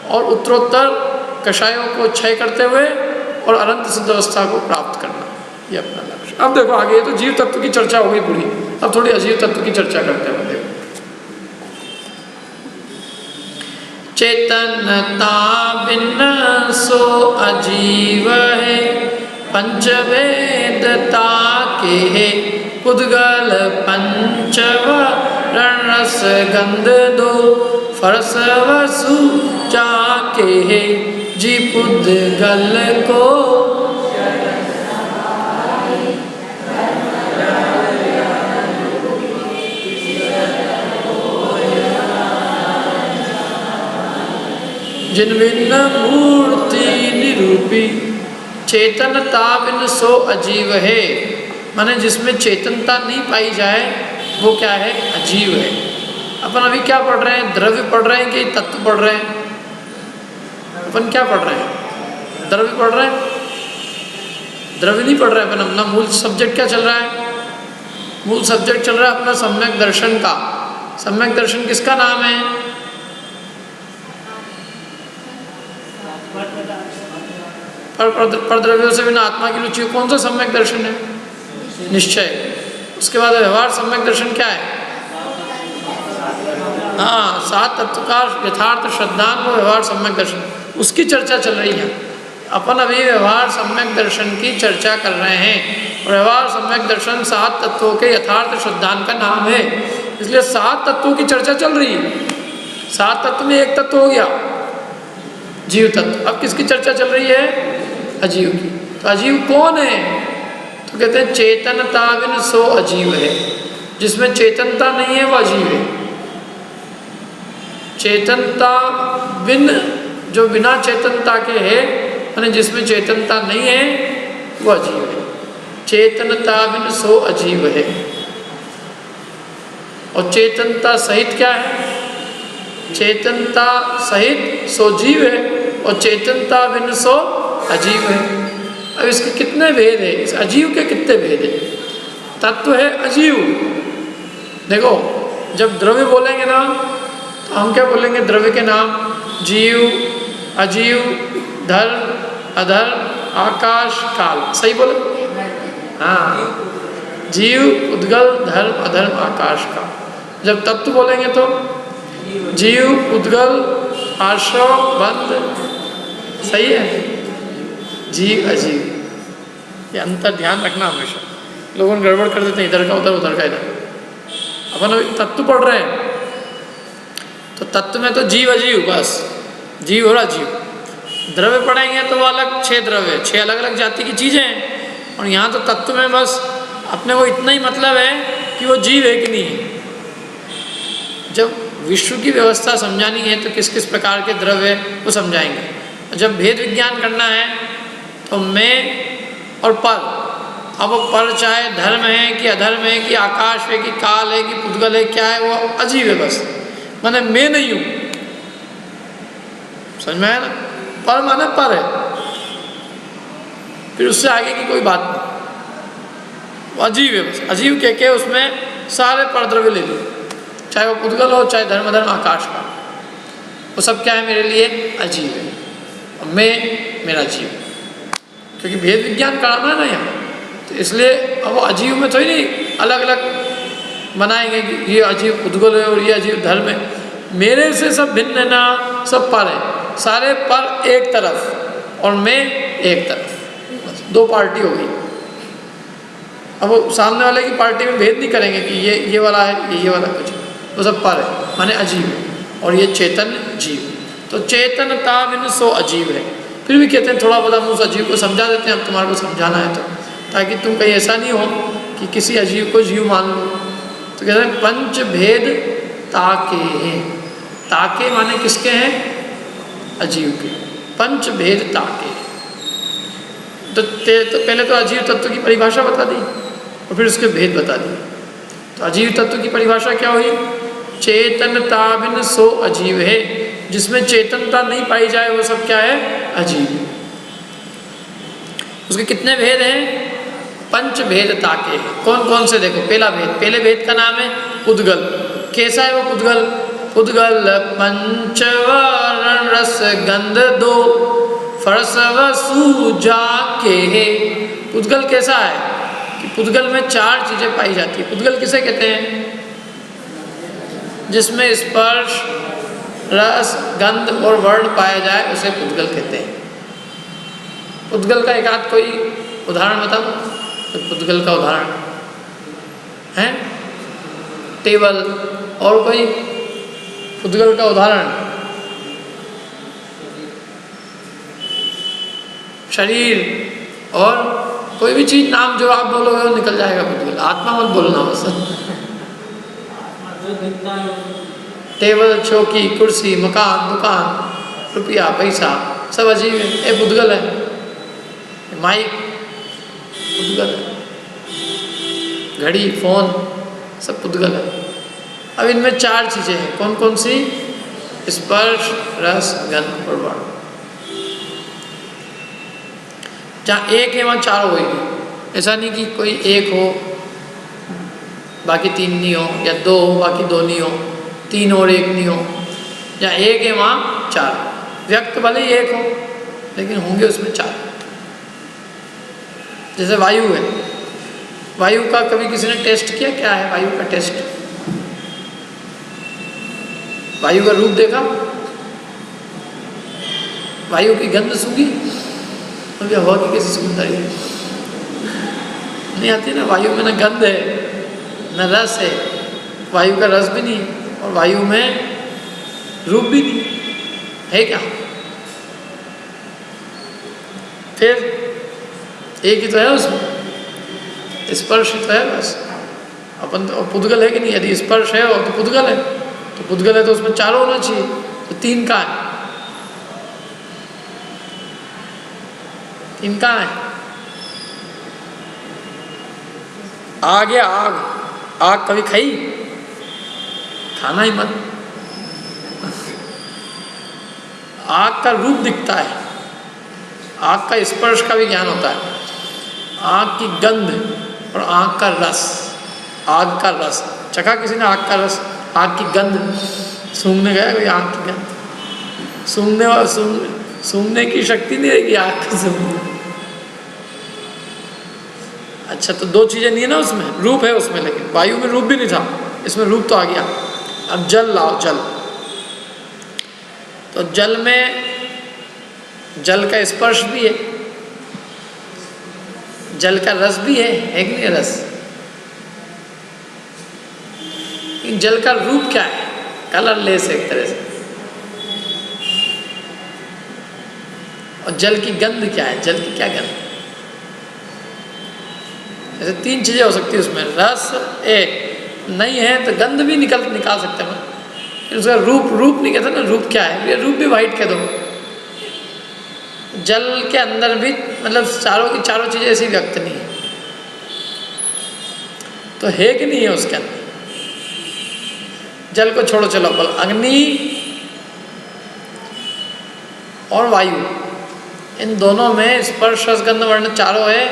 और उत्तरोत्तर कषायों को क्षय करते हुए और अनंत सिद्ध अवस्था को प्राप्त करना, ये अपना लक्ष्य। अब देखो आगे, तो जीव तत्व की चर्चा हो गई पूरी, अब थोड़ी अजीव तत्व की चर्चा करते हैं। देखो, चेतनता बिन सो अजीव है, पंचवेदता के है पुद्गल पंचव रणरस गंध दो फरस वसु जाके है जी पुद्गल को। जिन भिन्न मूर्ति निरूपी, चेतनता बिन सो अजीव है, माने जिसमें चेतनता नहीं पाई जाए वो क्या है? अजीव है। अपन अभी क्या पढ़ रहे हैं? द्रव्य पढ़ रहे हैं कि तत्व पढ़ रहे हैं? अपन क्या पढ़ रहे हैं? द्रव्य पढ़ रहे हैं? द्रव्य नहीं पढ़ रहे हैं अपन। अपना मूल सब्जेक्ट क्या चल रहा है? मूल सब्जेक्ट चल रहा है अपना सम्यक दर्शन का। सम्यक दर्शन किसका नाम है? पर द्रव्यों से बिना आत्मा की रुचि, कौन सा सम्यक दर्शन है? निश्चय। उसके बाद व्यवहार सम्यक दर्शन क्या है? हाँ, सात तत्व का यथार्थ श्रद्धांग व्यवहार सम्यक दर्शन, उसकी चर्चा चल रही है। अपन अभी व्यवहार सम्यक दर्शन की चर्चा कर रहे हैं। व्यवहार सम्यक दर्शन सात तत्वों के यथार्थ श्रद्धांग का नाम है, इसलिए सात तत्वों की चर्चा चल रही है। सात तत्व में एक तत्व हो गया जीव तत्व। अब किसकी चर्चा चल रही है? अजीव की। तो अजीव कौन है? तो कहते हैं चेतनता बिन सो अजीव है। जिसमें चेतनता नहीं है वो अजीव है। चेतनता बिन, जो बिना चेतनता के है, यानी जिसमें चेतनता नहीं है वो अजीव है। चेतनता बिन सो अजीव है। और चेतनता सहित क्या है? चेतनता सहित सो जीव है, और चेतनता बिन सो अजीव है। अब इसके कितने भेद है? इस अजीव के कितने भेद है? तत्व है अजीव। देखो, जब द्रव्य बोलेंगे ना तो हम क्या बोलेंगे? द्रव्य के नाम जीव, अजीव, धर्म, अधर्म, आकाश, काल। सही बोले? हाँ, जीव, उद्गल, धर्म, अधर्म, आकाश, काल। जब तत्व बोलेंगे तो जीव, उद्गल, आश्रव, बंध। सही है? जीव, अजीव, ये अंतर ध्यान रखना हमेशा। लोगों ने गड़बड़ कर देते हैं, इधर का उधर, उधर का इधर। अपन अभी तत्व पढ़ रहे हैं तो तत्व में तो जीव अजीव, बस जीव और अजीव। द्रव्य पढ़ेंगे तो वो अलग 6 द्रव्य, 6 अलग अलग जाति की चीज़ें हैं। और यहाँ तो तत्व में बस अपने को इतना ही मतलब है कि वो जीव है कि नहीं है। जब विश्व की व्यवस्था समझानी है तो किस किस प्रकार के द्रव्य वो समझाएंगे। जब भेद विज्ञान करना है तो मैं और पर, अब वो पर चाहे धर्म है कि अधर्म है कि आकाश है कि काल है कि पुद्गल है, क्या है, वो अजीब है बस, माने मैं नहीं हूँ, समझ में आया ना। पर माने पर है, फिर उससे आगे की कोई बात नहीं, वो अजीब है बस। अजीब कह के उसमें सारे परद्रव्य ले लिए, चाहे वो पुद्गल हो चाहे धर्म अधर्म आकाश का, वो सब क्या है मेरे लिए अजीब है, और मैं मेरा जीव, क्योंकि भेद विज्ञान कराना है ना यहाँ, तो इसलिए अब वो अजीव में थोड़ी नहीं अलग अलग बनाएंगे कि ये अजीब पुद्गल है और ये अजीब धर्म है। मेरे से सब भिन्न है ना, सब पर है, सारे पर एक तरफ और मैं एक तरफ, बस दो पार्टी हो गई। अब वो सामने वाले की पार्टी में भेद नहीं करेंगे कि ये वाला है ये वाला, कुछ वो सब पर है, माने अजीब है, और ये चेतन जीव। तो चेतनता बिन सो अजीब है। फिर भी कहते हैं थोड़ा बहुत हम उस अजीब को समझा देते हैं, अब तुम्हारे को समझाना है तो, ताकि तुम कहीं ऐसा नहीं हो कि किसी अजीब को जीव मान लो। तो कहते हैं पंच भेद ताके हैं, ताके माने किसके हैं, अजीव के, पंच भेद ताके। तो पहले तो अजीव तत्व की परिभाषा बता दी और फिर उसके भेद बता दिए। तो अजीव तत्व की परिभाषा क्या हुई, चेतनता बिन सो अजीव है, जिसमें चेतनता नहीं पाई जाए वो सब क्या है, अजीब। उसके कितने भेद हैं, पंच भेद ताके। कौन कौन से, देखो पहला भेद, पहले भेद का नाम है पुद्गल। कैसा है वो पुद्गल, पुद्गल पंचवर्ण रस गंध दो फरसव सूजा के है। पुद्गल कैसा है कि पुद्गल में चार चीजें पाई जाती है। पुद्गल किसे कहते हैं, जिसमें स्पर्श रस गंध और वर्ण पाया जाए उसे पुद्गल कहते हैं। पुद्गल का एक आध कोई उदाहरण बताओ, तो पुद्गल का उदाहरण है टेबल, और कोई पुद्गल का उदाहरण, शरीर, और कोई भी चीज नाम जो आप बोलोगे वो निकल जाएगा पुद्गल। आत्मा मत बोलना बस। टेबल चौकी कुर्सी मकान दुकान रुपया पैसा सब अजीब है, ये पुद्गल है। माइक पुद्गल है, घड़ी फोन सब पुद्गल है। अब इनमें चार चीजें हैं, कौन कौन सी, स्पर्श रस गंध और वर्ण। जहाँ एक है वहाँ चार होगी, ऐसा नहीं कि कोई एक हो बाकी तीन नहीं हो, या दो हो बाकी दो नहीं हो, तीन और एक नहीं हो। जहाँ एक है वहाँ चार, व्यक्त भले ही एक हो लेकिन होंगे उसमें चार। जैसे वायु है, वायु का कभी किसी ने टेस्ट किया, क्या है वायु का टेस्ट, वायु का रूप देखा, वायु की गंध सूंघी, अभी हवा की कैसी सुंदर है नहीं आती ना। वायु में न गंध है न रस है, वायु का रस भी नहीं और वायु में रूप भी नहीं है, क्या फिर एक ही तो है उसमें, स्पर्श तो है बस। अपन तो पुद्गल है कि नहीं, यदि स्पर्श है और तो पुद्गल है, तो पुद्गल है तो उसमें चारों होना चाहिए, तो तीन कहाँ है, तीन कहाँ है। आग है, आग, आग कभी खाई, खाना ही मत। आग का रूप दिखता है, आग का स्पर्श का भी ज्ञान होता है, आग की गंध और आग का रस। आग का रस चखा किसी ने, आग का रस, आग की गंध सूंघने गया कोई, आग की गंध सूंघने और सूंघने की शक्ति नहीं रहेगी आग को सूंघने। अच्छा तो दो चीजें नहीं है ना उसमें, रूप है उसमें, लेकिन वायु में रूप भी नहीं था, इसमें रूप तो आ गया। अब जल लाओ, जल, तो जल में जल का स्पर्श भी है, जल का रस भी है कि नहीं रस। जल का रूप क्या है, कलरलेस है एक तरह से। और जल की गंध क्या है, जल की क्या गंध, ऐसे तीन चीजें हो सकती है उसमें। रस एक नहीं है तो गंध भी निकाल सकते हैं, उसका रूप नहीं कहते ना, रूप क्या है, ये रूप भी वाइट कह दो। जल के अंदर भी मतलब चारों की चारों चीज़ें ऐसी व्यक्त नहीं है, तो है कि नहीं है उसके अंदर। जल को छोड़ो, चलो बोल अग्नि और वायु, इन दोनों में स्पर्श रस गंध वर्ण चारों है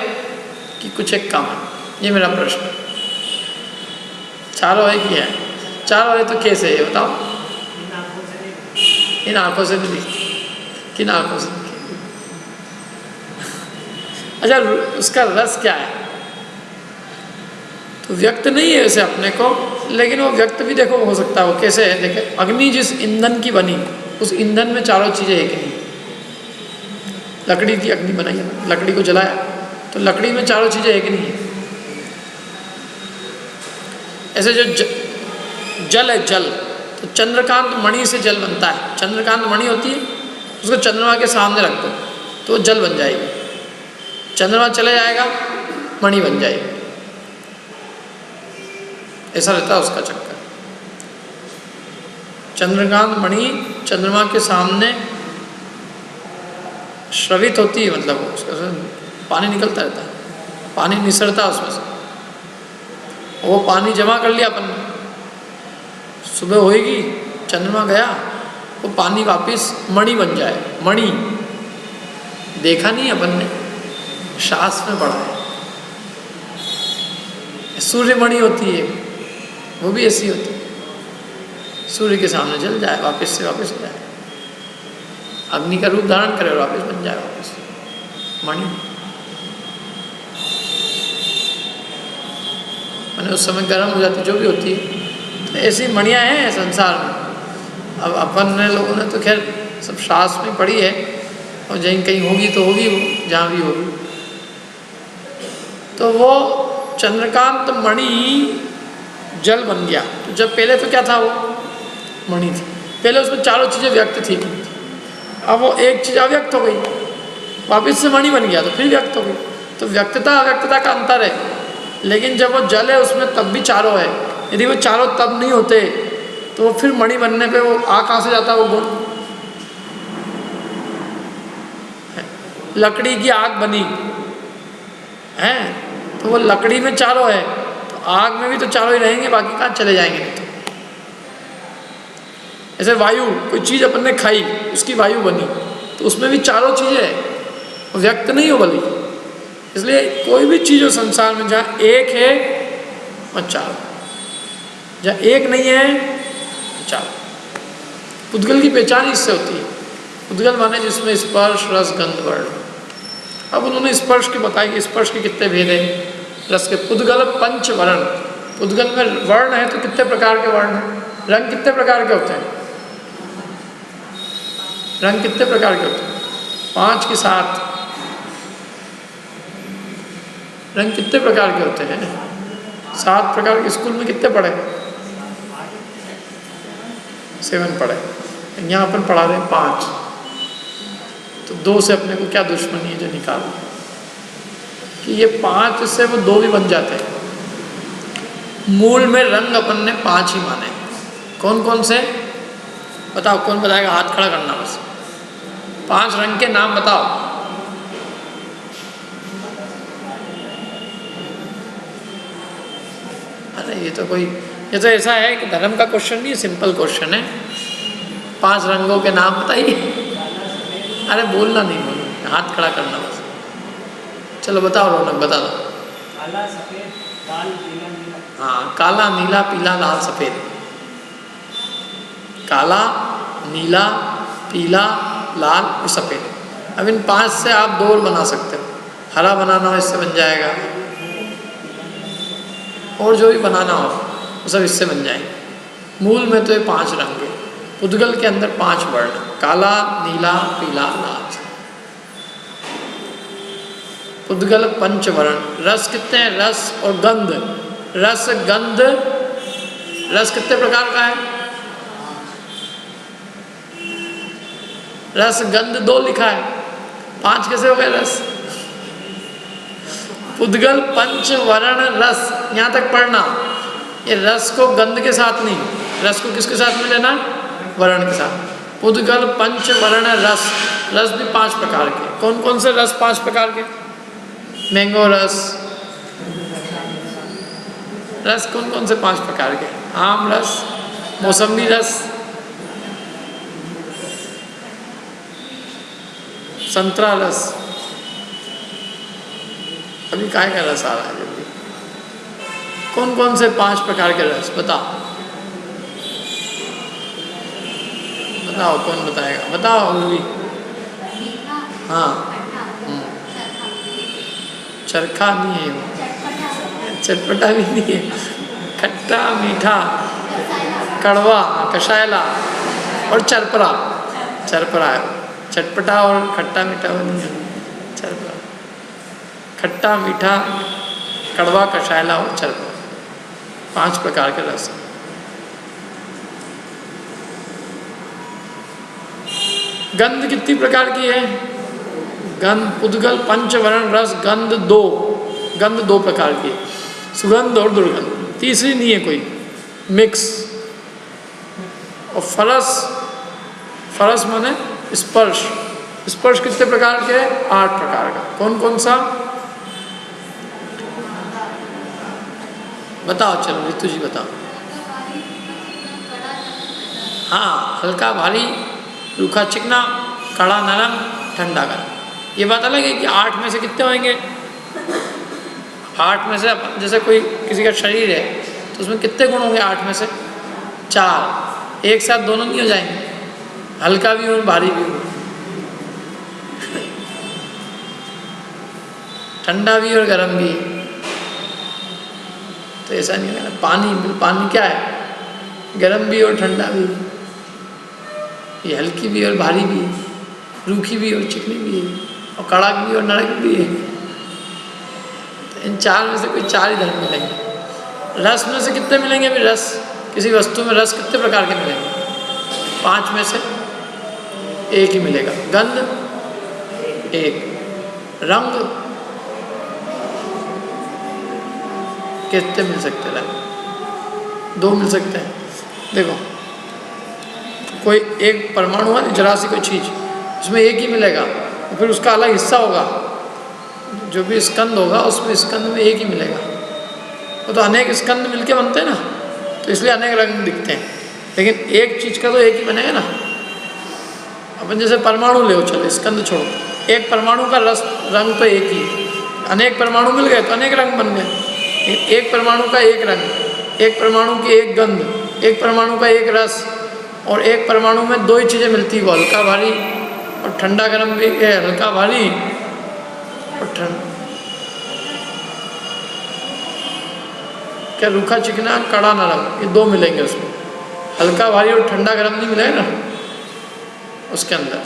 कि कुछ एक कम है, ये मेरा प्रश्न। चारों है कि है? चारों है तो कैसे है बताओ? इन आंखों से नहीं दिखती। किन आंखों से दिखती? अच्छा, उसका रस क्या है? तो व्यक्त नहीं है वैसे अपने को, लेकिन वो व्यक्त भी देखो हो सकता है। वो कैसे है? देखे, अग्नि जिस ईंधन की बनी, उस ईंधन में चारों चीज़ें एक नहीं। लकड़ी की अग्नि बनाई है, लकड़ी को जलाया तो लकड़ी में चारों चीज़ें एक नहीं है। ऐसे जो जल है, जल तो चंद्रकांत मणि से जल बनता है। चंद्रकांत मणि होती है, उसको चंद्रमा के सामने रख दो तो जल बन जाएगी। चंद्रमा चले जाएगा, मणि बन जाएगी। ऐसा रहता है उसका चक्कर। चंद्रकांत मणि चंद्रमा के सामने श्रवित होती है, मतलब उसका पानी निकलता रहता है, पानी निसरता है उसमें से। वो पानी जमा कर लिया अपन ने, सुबह होएगी, चंद्रमा गया, वो पानी वापस मणि बन जाए। मणि देखा नहीं अपन ने, शास्त्र में पढ़ा है। सूर्य मणि होती है, वो भी ऐसी होती है, सूर्य के सामने जल जाए, वापस से वापस हो जाए, अग्नि का रूप धारण करे और वापस बन जाए वापस मणि। मैंने उस समय गर्म हो जाती जो भी होती है, तो ऐसी मणियाँ हैं संसार में। अब अपन ने लोगों ने तो खैर सब शास्त्र में पढ़ी है, और जहीं कहीं होगी तो होगी, वो जहाँ भी होगी। तो वो चंद्रकांत मणि जल बन गया। तो जब पहले तो क्या था, वो मणि थी, पहले उसमें चारों चीज़ें व्यक्त थी। अब वो एक चीज़ अव्यक्त हो गई, वापिस से मणि बन गया तो फिर व्यक्त हो गई। तो व्यक्तता अव्यक्तता का अंतर है। लेकिन जब वो जल है उसमें तब भी चारों है। यदि वो चारों तब नहीं होते तो वो फिर मणि बनने पे वो आ कहाँ से जाता वो गुण? लकड़ी की आग बनी है तो वो लकड़ी में चारों है, तो आग में भी तो चारों ही रहेंगे, बाकी कहाँ चले जाएंगे? नहीं तो ऐसे वायु, कोई चीज़ अपन ने खाई, उसकी वायु बनी, तो उसमें भी चारों चीज़ें है, व्यक्त नहीं हो बल्कि। इसलिए कोई भी चीज़ हो संसार में जहाँ एक है वहाँ चारों, जहाँ एक नहीं है चारों। पुद्गल की पहचान इससे होती है। पुद्गल माने जिसमें स्पर्श रस गंध वर्ण। अब उन्होंने स्पर्श की बताई कि स्पर्श के कितने भेद हैं, रस के। पुद्गल पंच वर्ण, पुद्गल में वर्ण है तो कितने प्रकार के वर्ण हैं? रंग कितने प्रकार के होते हैं? रंग कितने प्रकार के होते हैं? 5 के 7 रंग कितने प्रकार के होते हैं? 7 प्रकार के। स्कूल में कितने पढ़े? 7 पढ़े। यहाँ अपन पढ़ा रहे हैं 5, तो 2 से अपने को क्या दुश्मनी है जो निकाल कि ये 5 से वो 2 भी बन जाते हैं। मूल में रंग अपन ने 5 ही माने। कौन कौन से बताओ? कौन बताएगा? हाथ खड़ा करना बस। 5 रंग के नाम बताओ। अरे ये तो ऐसा है कि धर्म का क्वेश्चन नहीं है, सिंपल क्वेश्चन है। 5 रंगों के नाम बताइए। अरे बोलना नहीं, बोलना, हाथ खड़ा करना बस। चलो बताओ रौनक, बता दो। काला सफेद लाल पीला नीला। हाँ, काला नीला पीला लाल सफ़ेद। काला नीला पीला लाल और सफ़ेद। अब इन 5 से आप 2 और बना सकते हो। हरा बनाना हो इससे बन जाएगा, और जो भी बनाना हो वो सब इससे बन जाएंगे। मूल में तो ये 5 रंग है। पुद्गल के अंदर 5 वर्ण, काला नीला पीला लाल। पुद्गल पंचवर्ण। रस कितने हैं? रस और गंध। रस गंध, रस कितने प्रकार का है? रस गंध 2 लिखा है, 5 कैसे हो गए रस? पुद्गल पंचवर्ण रस, यहाँ तक पढ़ना। ये रस को गंध के साथ नहीं, रस को किसके साथ में लेना? वर्ण के साथ। पुद्गल पंच वर्ण रस, रस भी 5 प्रकार के। कौन कौन से रस 5 प्रकार के? मैंगो रस, रस कौन कौन से 5 प्रकार के? आम रस, मौसमी रस, संतरा रस। अभी काय का रस आ रहा है जल्दी? कौन कौन से 5 प्रकार के रस बताओ, बताओ कौन बताएगा? बताओ अभी। हाँ, चरखा नहीं है वो, चटपटा भी नहीं है, खट्टा मीठा, कड़वा, कषायला और चरपरा। चरपरा है, चटपटा और खट्टा मीठा वो नहीं है, चरपरा। खट्टा मीठा, कड़वा, कषायला और चरपरा, 5 प्रकार के रस। गंध कितनी प्रकार की है? गंध पुद्गल पंचवर्ण रस गंध 2, गंध 2 प्रकार की, सुगंध और दुर्गंध, तीसरी नहीं है कोई, मिक्स। और फरस, फरस माने स्पर्श, स्पर्श कितने प्रकार के? 8 प्रकार का। कौन कौन सा? बताओ, चलो ऋतु जी बताओ। हाँ, हल्का भारी, रूखा चिकना, कड़ा नरम, ठंडा गर्म। ये बात अलग है कि 8 में से कितने होंगे? 8 में से जैसे कोई किसी का शरीर है तो उसमें कितने गुण होंगे? 8 में से 4, एक साथ दोनों नहीं हो जाएंगे, हल्का भी हो भारी भी हो, ठंडा भी और गर्म भी। तो ऐसा नहीं है। पानी, पानी क्या है? गर्म भी और ठंडा भी, ये हल्की भी और भारी भी, रूखी भी और चिकनी भी है, और कड़क भी और नरक भी है। तो इन 4 में से कोई 4 ही धर्म मिलेंगे। रस में से कितने मिलेंगे? अभी रस, किसी वस्तु में रस कितने प्रकार के मिलेंगे? 5 में से 1 ही मिलेगा। गंध 1, रंग कितने मिल सकते हैं? 2 मिल सकते हैं। देखो, कोई एक परमाणु है, जरा सी कोई चीज़, उसमें 1 ही मिलेगा, और फिर उसका अलग हिस्सा होगा, जो भी स्कंद होगा उसमें स्कंद में 1 ही मिलेगा। वो तो अनेक स्कंद मिलके बनते हैं ना, तो इसलिए अनेक रंग दिखते हैं, लेकिन एक चीज़ का तो 1 ही बनेगा ना। अपन जैसे परमाणु ले, चलो स्कंद छोड़ो, एक परमाणु का रस रंग तो 1 ही, अनेक परमाणु मिल गए तो अनेक रंग बन गए। एक परमाणु का 1 रंग, एक परमाणु की 1 गंध, एक परमाणु का 1 रस, और एक परमाणु में 2 ही चीज़ें मिलती है, वो हल्का भारी और ठंडा गर्म भी है, हल्का भारी और क्या रूखा चिकना, कड़ा नरम, ये 2 मिलेंगे उसमें। हल्का भारी और ठंडा गर्म नहीं मिलेगा ना उसके अंदर।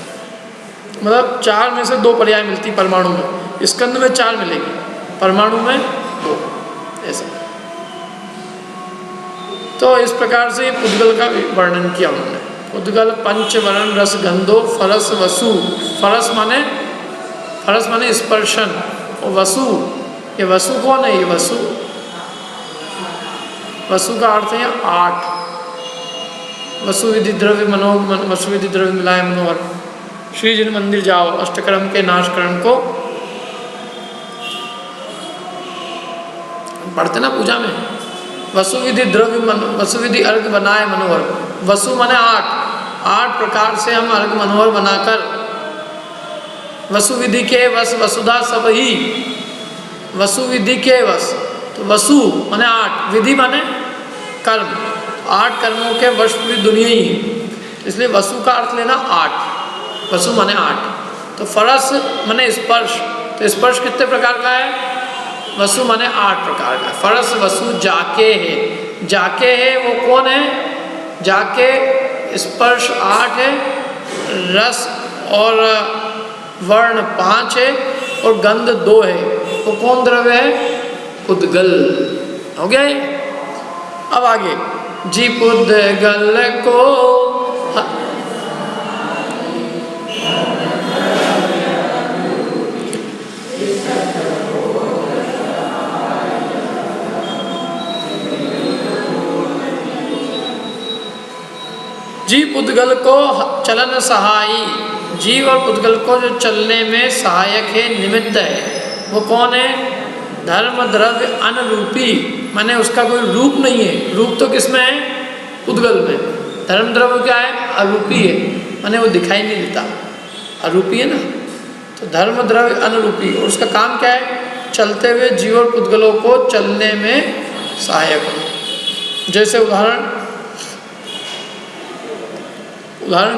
मतलब 4 में से 2 पर्याय मिलती परमाणु में, स्कंद में 4 मिलेगी, परमाणु में 2, ऐसा। तो इस प्रकार से पुद्गल का वर्णन किया उन्होंने। पुद्गल पंचवर्ण रस गंधो फरस वसु। फरस माने स्पर्शन, और वसु, ये वसु कौन है? ये वसु, वसु का अर्थ है 8। वसु विधि द्रव्य वसु विधि द्रव्य मिलाए मनोहर। श्री जिन मंदिर जाओ, अष्टकर्म के नाशकरण को पढ़ते ना पूजा में। वसु विधि द्रव्य वसु विधि अर्घ बनाए मनोहर। वसु माने 8 प्रकार से हम अर्घ मनोहर बनाकर, वसु विधि के वस वसुधा सब ही, वसु विधि के वस, तो वसु माने 8, विधि माने कर्म, 8 कर्मों के वश पूरी दुनिया ही है, इसलिए वसु का अर्थ लेना 8, वसु माने 8। तो फरस माने स्पर्श, तो स्पर्श कितने प्रकार का है? वसु माने 8 प्रकार का। फरस वसु जाके है, जाके है वो कौन है? जाके स्पर्श 8 है, रस और वर्ण 5 है, और गंध 2 है। वो कौन द्रव्य है? पुद्गल। हो गया ये? अब आगे, जी पुद्गल को जीव पुद्गल को चलन सहाई, जीव और पुद्गल को जो चलने में सहायक है, निमित्त है, वो कौन है? धर्म द्रव्य अनुरूपी, माने उसका कोई रूप नहीं है। रूप तो किसमें है? पुद्गल में। धर्म द्रव्य क्या है? अरूपी है, माने वो दिखाई नहीं देता, अरूपी है ना। तो धर्म द्रव्य अनुरूपी, और उसका काम क्या है? चलते हुए जीव और पुद्गलों को चलने में सहायक हो। जैसे उदाहरण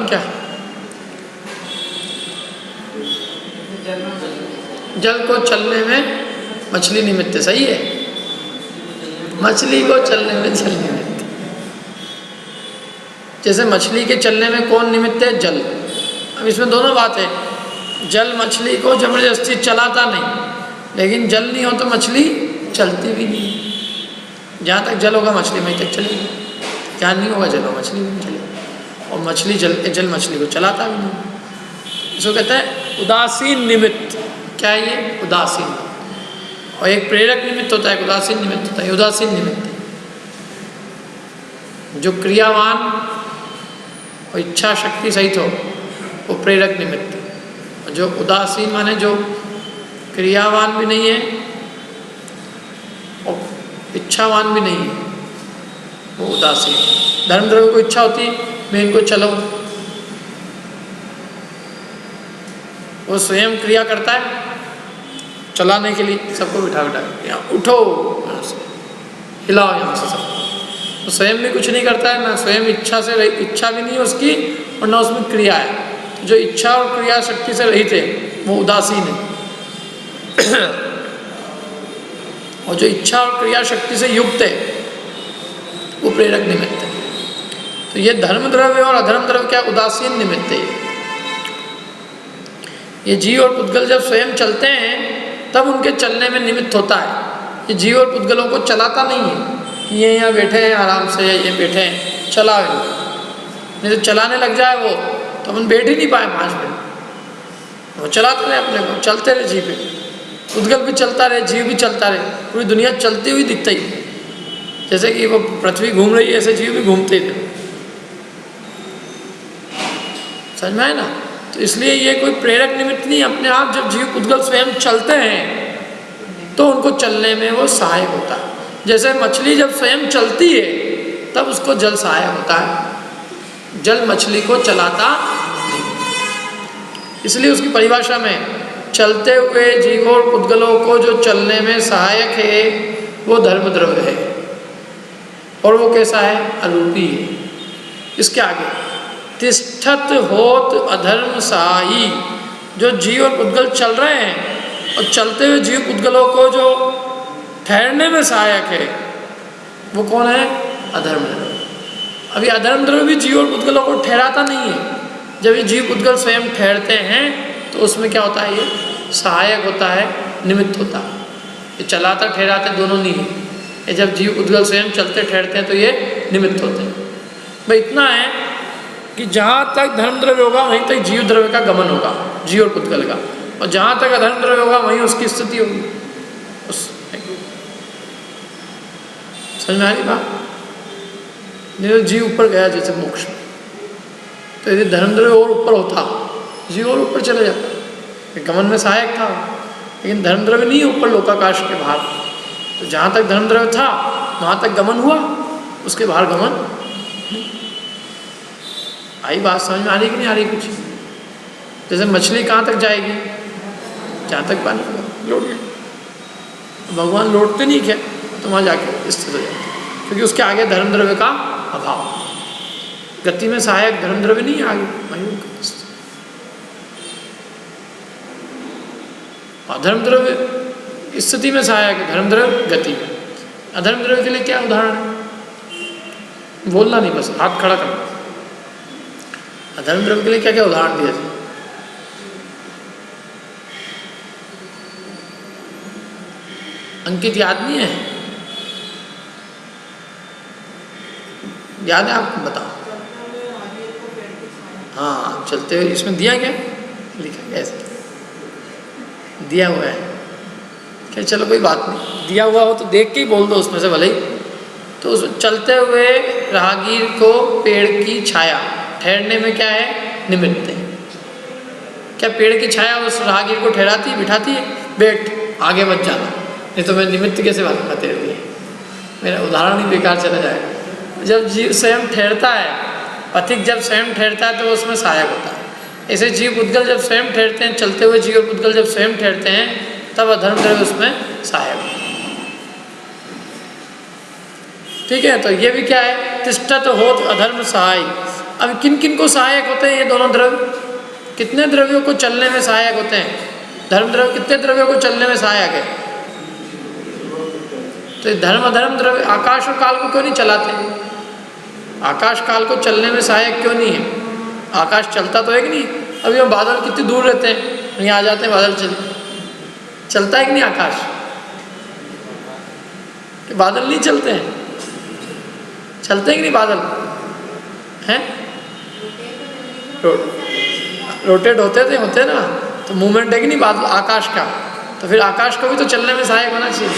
क्या है? जल को चलने में मछली निमित्त है, सही है। मछली को चलने में जल निमित्त। जैसे मछली के चलने में कौन निमित्त है? जल। अब इसमें दोनों बात है। जल मछली को जबरदस्ती चलाता नहीं, लेकिन जल नहीं हो तो मछली चलती भी नहीं। जहाँ तक जल होगा मछली वहीं तक चलेगी, जहाँ नहीं होगा जल होगा मछली नहीं चलेगी। और मछली जल मछली को चलाता भी नहीं। इसको कहते हैं उदासीन निमित्त। क्या है ये? उदासीन। और एक प्रेरक निमित्त होता है, उदासीन निमित्त होता है। उदासीन निमित्त जो क्रियावान और इच्छा शक्ति सहित हो, वो प्रेरक निमित्त। जो उदासीन माने जो क्रियावान भी नहीं है और इच्छावान भी नहीं है, वो उदासीन। धर्म द्रव्य को इच्छा होती है मैं इनको चलाऊं, वो स्वयं क्रिया करता है चलाने के लिए, सबको बिठा यहाँ उठो, यहाँ से हिलाओ, यहाँ से सब। तो स्वयं भी कुछ नहीं करता है, ना स्वयं इच्छा भी नहीं है उसकी, और ना उसमें क्रिया है। जो इच्छा और क्रिया शक्ति से रहित है वो उदासीन है। और जो इच्छा और क्रिया शक्ति से युक्त है वो प्रेरक निमित्त है। तो ये धर्म द्रव्य और अधर्म द्रव्य क्या? उदासीन निमित्त है। ये जीव और पुद्गल जब स्वयं चलते हैं तब उनके चलने में निमित्त होता है। ये जीव और पुद्गलों को चलाता नहीं है कि ये यहाँ बैठे हैं आराम से, ये बैठे हैं चलाओ इनको। नहीं तो चलाने लग जाए वो तो अपन बैठ ही नहीं पाए 5 मिनट। वो चलाते रहे अपने को, चलते रहे जीव पे, पुद्गल भी चलता रहे, जीव भी चलता रहे, पूरी दुनिया चलती हुई दिखती है। जैसे कि वो पृथ्वी घूम रही है ऐसे जीव भी घूमते थे। समझ में आए ना? तो इसलिए ये कोई प्रेरक निमित्त नहीं, अपने आप जब जीव पुद्गल स्वयं चलते हैं तो उनको चलने में वो सहायक होता है। जैसे मछली जब स्वयं चलती है तब उसको जल सहायक होता है, जल मछली को चलाता नहीं। इसलिए उसकी परिभाषा में चलते हुए जीवों और पुद्गलों को जो चलने में सहायक है वो धर्म द्रव्य है। और वो कैसा है? अरूपी है। इसके आगे तिष्ठत होत अधर्म सहाई, जो जीव और पुद्गल चल रहे हैं और चलते हुए जीव पुद्गलों को जो ठहरने में सहायक है वो कौन है? अधर्म द्रव्य। अभी अधर्म द्रव्य भी जीव और पुद्गलों को ठहराता नहीं है। जब ये जीव पुद्गल स्वयं ठहरते हैं तो उसमें क्या होता है? ये सहायक होता है, निमित्त होता है। ये चलाता ठहराते दोनों नहीं है। ये जब जीव पुद्गल स्वयं चलते ठहरते हैं तो ये निमित्त होते हैं। भाई इतना है कि जहाँ तक धर्म द्रव्य होगा वहीं तक जीव द्रव्य का गमन होगा, जीव और पुद्गल का। और जहाँ तक अधर्म द्रव्य होगा वहीं उसकी स्थिति होगी। समझ में आ रही बात? नहीं जीव ऊपर गया जैसे मोक्ष, तो यदि धर्म द्रव्य और ऊपर होता जीव और ऊपर चले जाता। गमन में सहायक था, लेकिन धर्म द्रव्य नहीं है ऊपर लोकाकाश के बाहर। तो जहाँ तक धर्म द्रव्य था वहाँ तक गमन हुआ, उसके बाहर गमन। आई बात समझ में आ रही कि नहीं आ रही? कुछ जैसे मछली कहाँ तक जाएगी? जहाँ तक पानी लौट गया। भगवान लौटते नहीं क्या तो वहाँ जाके स्थित हो जाते, क्योंकि उसके आगे धर्म द्रव्य का अभाव। गति में सहायक धर्म द्रव्य नहीं है आगे, वहीं अधर्म द्रव्य स्थिति में सहायक है, धर्म द्रव्य गति में। अधर्म द्रव्य के लिए क्या उदाहरण है? बोलना नहीं, बस हाथ खड़ा करना। अधर्म द्रव्य के लिए क्या क्या उदाहरण दिया जाए? अंकित याद नहीं है? याद है आपको? बताओ। हाँ, चलते हुए इसमें दिया क्या? लिखा कैसे दिया हुआ है क्या? चलो कोई बात नहीं, दिया हुआ हो तो देख के ही बोल दो उसमें से भले ही। तो उस चलते हुए राहगीर को पेड़ की छाया ठहरने में क्या है, निमित्त है। क्या पेड़ की छाया उस राहगीर को ठहराती है, बिठाती है, बैठ आगे मत जाना, नहीं तो मैं निमित्त कैसे मानूंगा तेरे लिए, मेरा उदाहरण ही बेकार चला जाएगा। जब जीव स्वयं ठहरता है, पथिक जब स्वयं ठहरता है तो वो उसमें सहायक होता है। ऐसे जीव पुद्गल जब स्वयं ठहरते हैं, चलते हुए जीव पुद्गल जब स्वयं ठहरते हैं, तब अधर्म द्रव्य उसमें सहायक होता है। ठीक है, तो ये भी क्या है, तिष्ठत होत अधर्म सहाय। अब किन किन को सहायक होते हैं ये दोनों द्रव्य? कितने द्रव्यों को चलने में सहायक होते हैं? धर्म द्रव्य कितने द्रव्यों को चलने में सहायक है? तो धर्म अधर्म द्रव्य आकाश और काल को क्यों नहीं चलाते? आकाश काल को चलने में सहायक क्यों नहीं है? आकाश चलता तो है कि नहीं? अभी हम बादल कितनी दूर रहते हैं, यहाँ आ जाते हैं बादल चलता है कि नहीं आकाश? कि बादल नहीं चलते हैं? चलते हैं कि नहीं बादल हैं? रोटेट होते ना, तो मूवमेंट है कि नहीं बादल आकाश का, तो फिर आकाश को भी तो चलने में सहायक होना चाहिए।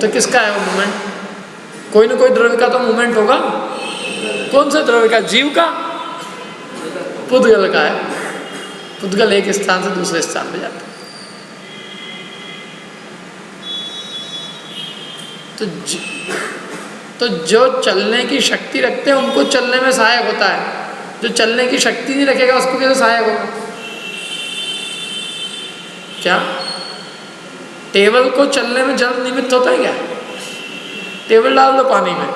तो किसका है वो मूवमेंट? कोई ना कोई द्रव्य का तो मूवमेंट होगा। कौन सा द्रव्य का? जीव का, पुद्गल का है। पुद्गल एक स्थान से दूसरे स्थान पे जाता है। तो जो चलने की शक्ति रखते हैं उनको चलने में सहायक होता है, जो चलने की शक्ति नहीं रखेगा उसको कैसे सहायक होगा? क्या टेबल को चलने में जल निमित्त होता है क्या? टेबल डाल दो पानी में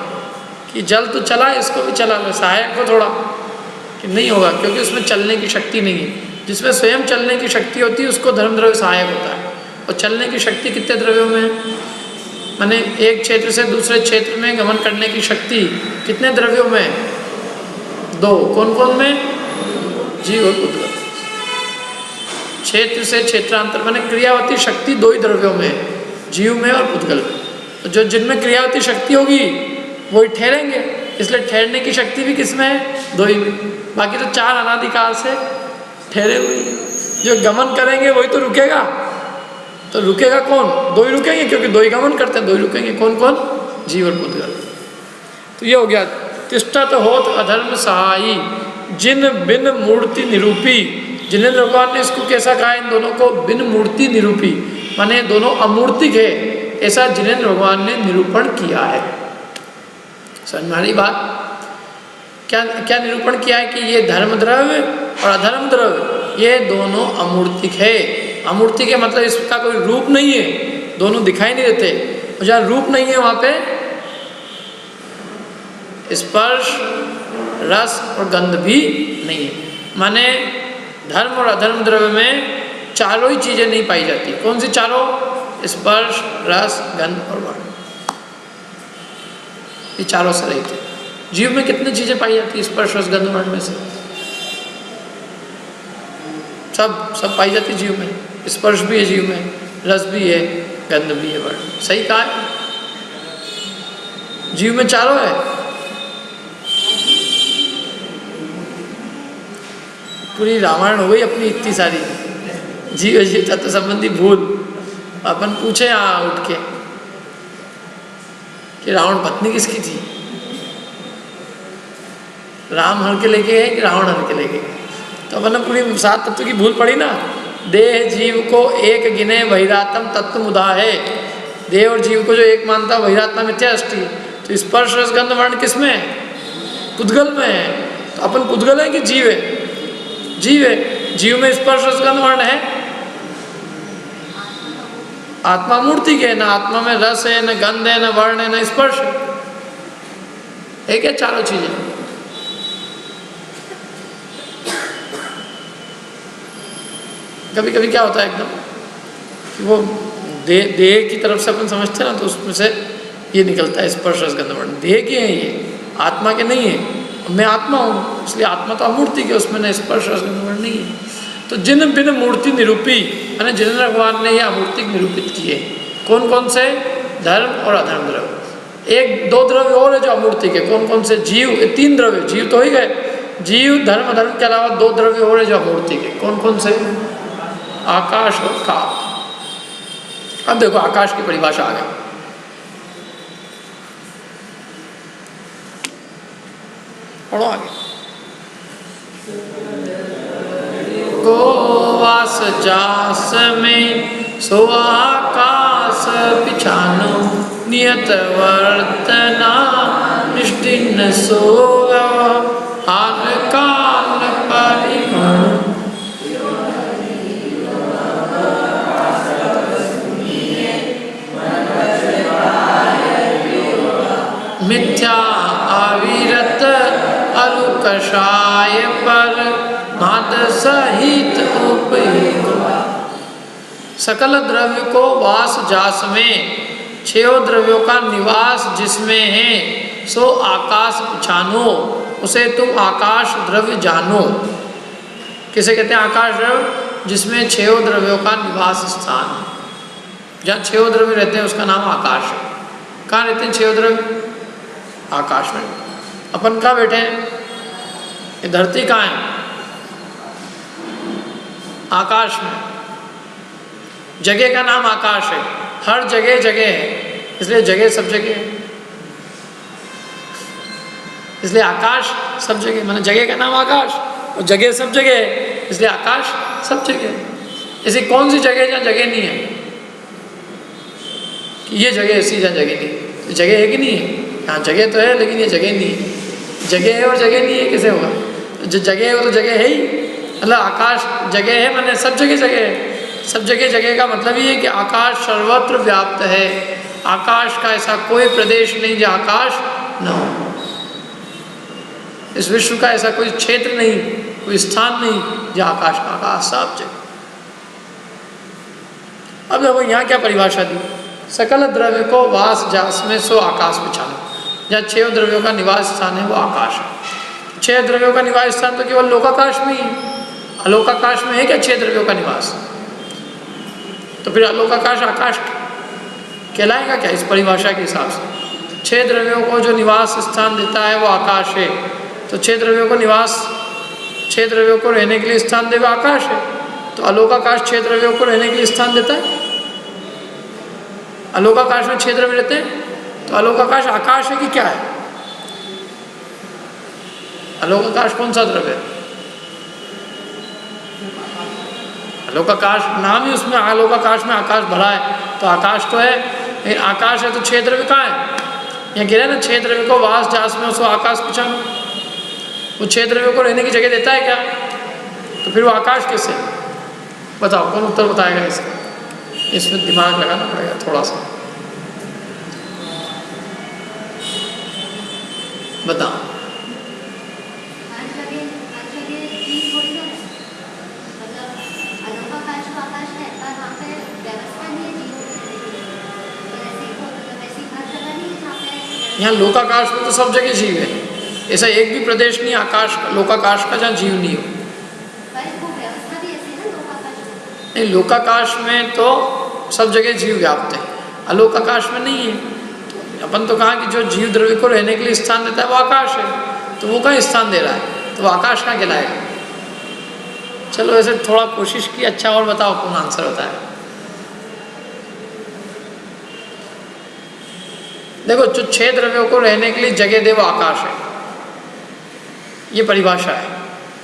कि जल तो चला, इसको भी चला लो, सहायक हो थोड़ा कि नहीं होगा, क्योंकि उसमें चलने की शक्ति नहीं है। जिसमें स्वयं चलने की शक्ति होती है उसको धर्म द्रव्य सहायक होता है। और चलने की शक्ति कितने द्रव्यों में है? माने एक क्षेत्र से दूसरे क्षेत्र में गमन करने की शक्ति कितने द्रव्यों में? दो। कौन कौन में? जीव और पुद्गल। क्षेत्र से क्षेत्रांतर माने क्रियावती शक्ति दो ही द्रव्यों में, जीव में और पुद्गल में। तो जो जिनमें क्रियावती शक्ति होगी वही ठहरेंगे, इसलिए ठहरने की शक्ति भी किसमें है? दो ही में। बाकी तो चार अनादिकाल से ठहरे हुए हैं। जो गमन करेंगे वही तो रुकेगा। तो रुकेगा कौन? दो ही रुकेंगे, क्योंकि दो ही गमन करते हैं, दो ही रुकेंगे। कौन कौन? जीव और पुद्गल। तो ये हो गया तिष्ठत होत अधर्म सहायी जिन बिन मूर्ति निरूपी। जिनेंद्र भगवान ने इसको कैसा कहा? इन दोनों को बिन मूर्ति निरूपी, माने दोनों अमूर्तिक है, ऐसा जिनेंद्र भगवान ने निरूपण किया है। समझ में आ रही बात? क्या क्या निरूपण किया है? कि ये धर्म द्रव्य और अधर्म द्रव्य ये दोनों अमूर्तिक है। अमूर्तिक है मतलब इसका कोई रूप नहीं है, दोनों दिखाई नहीं देते। और जहाँ रूप नहीं है वहाँ पे स्पर्श, रस और गंध भी नहीं है। माने धर्म और अधर्म द्रव्य में चारों ही चीज़ें नहीं पाई जाती। कौन सी चारों? स्पर्श, रस, गंध और वर्ण, ये चारों से रहित है। जीव में कितनी चीज़ें पाई जाती है? स्पर्श, रस, गंध, वर्ण में से सब पाई जाती है जीव में। स्पर्श भी है जीव में, रस भी है, गंध भी है, वर्ण। सही कहा है, जीव में चारों है। पूरी रामायण हो गई अपनी इतनी सारी, जीव जीव तत्व संबंधी भूल। अपन पूछे यहाँ उठ के कि रावण पत्नी किसकी थी? राम हर के लेके गए कि रावण हर के लेके गए? तो अपन ने पूरी सात तत्व की भूल पड़ी ना। देह जीव को एक गिने बहिरात्म तत्व मुदा है। देह और जीव को जो एक मानता बहिरात्मा मिथ्या दृष्टि। तो स्पर्श, रस, गंध, वर्ण किस में है? पुद्गल में है। तो अपन पुद्गल है कि जीव है? जीव है। जीव में स्पर्श, रस, गंध, वर्ण है। आत्मा मूर्ति के, ना आत्मा में रस है, न गंध है, न वर्ण है, न स्पर्श है। क्या चारों चीजें? कभी कभी क्या होता है एकदम कि वो देह की तरफ से अपन समझते हैं ना, तो उसमें से ये निकलता है स्पर्श, रस, गंध, वर्ण। देह के हैं ये, आत्मा के नहीं है। मैं आत्मा हूँ, इसलिए आत्मा तो अमूर्ति के, उसमें न स्पर्श, रस, गंध, वर्ण नहीं है। तो जिन बिन मूर्ति निरूपी, यानी जिनेंद्र भगवान ने ये अमूर्तिक निरूपित किए। कौन कौन से? धर्म और अधर्म द्रव्य। एक दो द्रव्य और है जो अमूर्तिक है। कौन कौन से? जीव, तीन द्रव्य, जीव तो ही गए। जीव, धर्म, अधर्म के अलावा दो द्रव्य और है जो अमूर्तिक है। कौन कौन से? आकाश और काल। अब देखो आकाश की परिभाषा आ गई। पढ़ो आगे। को वास जास में सो आकाश पिछानो, नियत वर्तना निष्ठिन सो हाल काल परिगण। मिथ्या अविरत अलुकषाय पर नाद सहित उपयोग। सकल द्रव्य को वास जास में, छह द्रव्यों का निवास जिसमें है, सो आकाश पहचानो, उसे तुम आकाश द्रव्य जानो। किसे कहते हैं आकाश द्रव्य? जिसमें छह द्रव्यों का निवास स्थान है। जहाँ छह द्रव्य रहते हैं उसका नाम आकाश है। कहाँ रहते हैं छह द्रव्य? आकाश में। अपन कहाँ बैठे हैं? ये धरती कहाँ है? आकाश में। जगह का नाम आकाश है। हर जगह जगह है, इसलिए जगह सब जगह है। इसलिए आकाश सब जगह, माने जगह का नाम आकाश और जगह सब जगह है, इसलिए आकाश सब जगह है। ऐसी कौन सी जगह जहाँ जगह नहीं है? कि ये जगह ऐसी जहाँ जगह नहीं है। तो जगह है कि नहीं है? हाँ जगह तो है, लेकिन ये जगह नहीं है। जगह है और जगह नहीं है, कैसे होगा? जो जगह है वो तो जगह है ही। मतलब आकाश जगह है, माने सब जगह जगह है। सब जगह जगह का मतलब ये है कि आकाश सर्वत्र व्याप्त है। आकाश का ऐसा कोई प्रदेश नहीं जहाँ आकाश न हो। इस विश्व का ऐसा कोई क्षेत्र नहीं, कोई स्थान नहीं जहाँ आकाश का आकाश सब जगह। अब देखो यहाँ क्या परिभाषा दी? सकल द्रव्य को वास जास में सो आकाश पहचानो। जहाँ छह द्रव्यों का निवास स्थान है वो आकाश है। छह द्रव्यों का निवास स्थान तो केवल लोकाकाश में ही। अलोकाकाश में है क्या छह द्रव्यों का निवास? तो फिर अलोकाकाश आकाश कहलाएगा क्या इस परिभाषा के हिसाब से? छह द्रव्यों को जो निवास स्थान देता है वो आकाश है। तो छह द्रव्यों को निवास, छह द्रव्यों को रहने के लिए स्थान देगा आकाश है। तो अलोकाकाश छह द्रव्यों को रहने के लिए स्थान देता है। अलोकाकाश में छह द्रव्य रहते हैं। तो अलोकाकाश आकाश है कि क्या है? अलोकाकाश कौन सा द्रव्य है? अलोकाकाश नाम ही उसमें अलोकाकाश में आकाश भरा है, तो आकाश तो है। लेकिन आकाश है तो छह द्रव्य कहाँ है? यहाँ कह रहे हैं ना छह द्रव्य को वास जास में उसको आकाश पहचानो। वो छह द्रव्यों को रहने की जगह देता है क्या? तो फिर वो आकाश कैसे? बताओ कौन उत्तर बताएगा इसका? इसमें दिमाग लगाना पड़ेगा थोड़ा सा। बताओ। यहाँ लोकाकाश में तो सब जगह जीव है। ऐसा एक भी प्रदेश नहीं आकाश लोकाकाश का जहाँ जीव नहीं हो। नहीं, लोकाकाश में तो सब जगह जीव व्याप्त है, अलोकाकाश में नहीं है। तो अपन तो कहा कि जो जीव द्रव्य को रहने के लिए स्थान देता है वो आकाश है। तो वो कहाँ स्थान दे रहा है? तो वो आकाश कहाँ कहलाएगा? चलो ऐसे थोड़ा कोशिश की। अच्छा और बताओ कौन आंसर बताएगा? देखो जो छह द्रव्यों को रहने के लिए जगह दे वो आकाश है, ये परिभाषा है।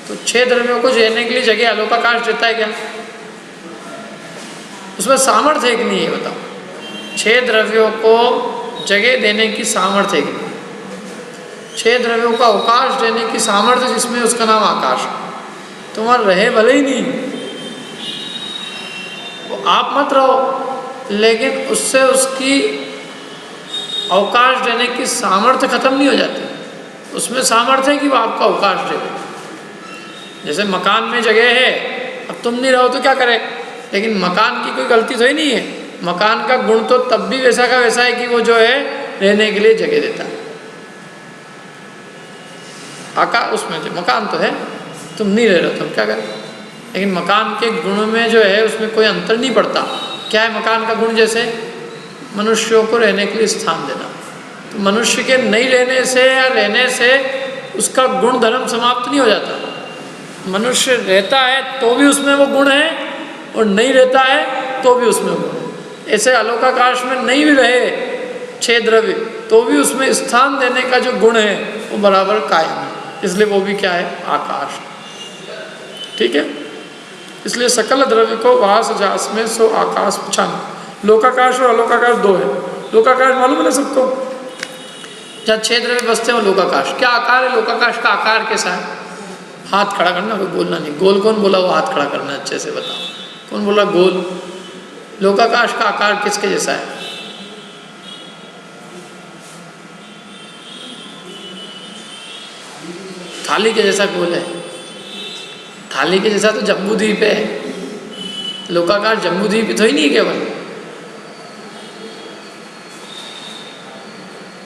तो छह द्रव्यों को रहने के लिए जगह अलोकाकाश देता है क्या? उसमें सामर्थ्य है कि नहीं है बताओ? छह द्रव्यों को जगह देने की सामर्थ्य है कि नहीं? छह द्रव्यों का अवकाश देने की सामर्थ्य जिसमें उसका नाम आकाश है। तो वहाँ रहे भले ही नहीं, वो आप मत रहो, लेकिन उससे उसकी अवकाश देने की सामर्थ्य खत्म नहीं हो जाती। उसमें सामर्थ्य है कि वो आपको अवकाश दे दे। जैसे मकान में जगह है, अब तुम नहीं रहो तो क्या करे? लेकिन मकान की कोई गलती तो ही नहीं है। मकान का गुण तो तब भी वैसा का वैसा है कि वो जो है रहने के लिए जगह देता है। आकाश उसमें जो मकान तो है, तुम नहीं रह रहे हो तुम क्या करें? लेकिन मकान के गुण में जो है उसमें कोई अंतर नहीं पड़ता। क्या है मकान का गुण? जैसे मनुष्यों को रहने के लिए स्थान देना। तो मनुष्य के नहीं रहने से या रहने से उसका गुण धर्म समाप्त नहीं हो जाता। मनुष्य रहता है तो भी उसमें वो गुण है, और नहीं रहता है तो भी उसमें गुण है। ऐसे अलोकाकाश में नहीं भी रहे छह द्रव्य तो भी उसमें स्थान देने का जो गुण है वो बराबर कायम है। इसलिए वो भी क्या है, आकाश। ठीक है, इसलिए सकल द्रव्य को वास जास में सो आकाश पहचान। लोकाकाश और अलोकाकाश दो है। लोकाकाश मालूम है ना सबको, जहाँ 6 द्रव्य बसते हैं वो लोकाकाश। क्या आकार है लोकाकाश का? आकार कैसा है? हाथ खड़ा करना, कोई बोलना नहीं। गोल कौन बोला? वो हाथ खड़ा करना, अच्छे से बताओ कौन बोला गोल? लोकाकाश का आकार किसके जैसा है? थाली के जैसा गोल है। थाली के जैसा तो जम्बूद्वीप है। लोकाकाश जम्बूद्वीप तो ही नहीं है केवल।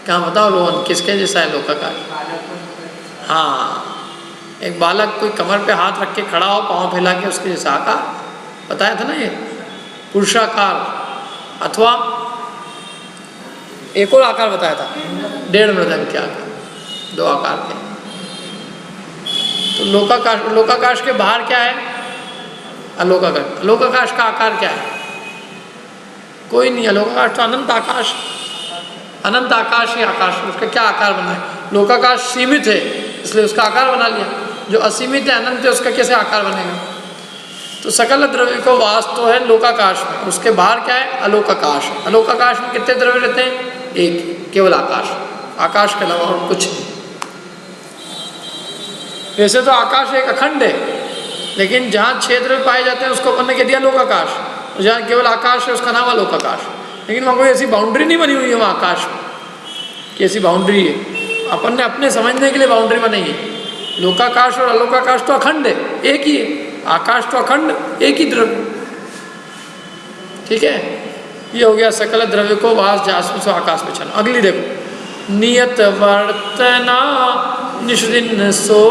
क्या बताओ रोहन, किसके जैसा है लोकाकाश? हाँ, एक बालक कोई कमर पे हाथ रख के खड़ा हो, पाँव फैला के, उसके जैसा आकार बताया था ना। ये पुरुषाकार, अथवा एक और आकार बताया था, 1.5 मृदंग के आकार, 2 आकार के। तो लोकाकाश के बाहर क्या है? अलोकाकाश। अलोकाकाश का आकार क्या है? कोई नहीं। अलोकाकाश तो अनंत आकाश, अनंत आकाश ही आकाश। उसका क्या आकार बना है? लोकाकाश सीमित है इसलिए उसका आकार बना लिया। जो असीमित है, अनंत है, उसका कैसे आकार बनेगा? तो सकल द्रव्य को वास तो है लोकाकाश में, उसके बाहर क्या है? अलोकाकाश। अलोकाकाश में कितने द्रव्य रहते हैं? एक, केवल आकाश। आकाश के अलावा और कुछ नहीं। वैसे तो आकाश एक अखंड है, लेकिन जहाँ 6 द्रव्य पाए जाते हैं उसको अपन ने कह दिया लोकाकाश। जहाँ केवल आकाश है उसका नाम है लोकाकाश। लेकिन वहाँ कोई ऐसी बाउंड्री नहीं बनी हुई है वहाँ आकाश में कि ऐसी बाउंड्री है। अपन ने अपने समझने के लिए बाउंड्री बनाई है। लोकाकाश और अलोकाकाश तो अखंड है, एक ही है। आकाश तो अखंड, एक ही द्रव्य। ठीक है, ये हो गया सकल द्रव्य को वास जास आकाश में छाना। अगली देखो, नियत वर्तना निष्दिन सो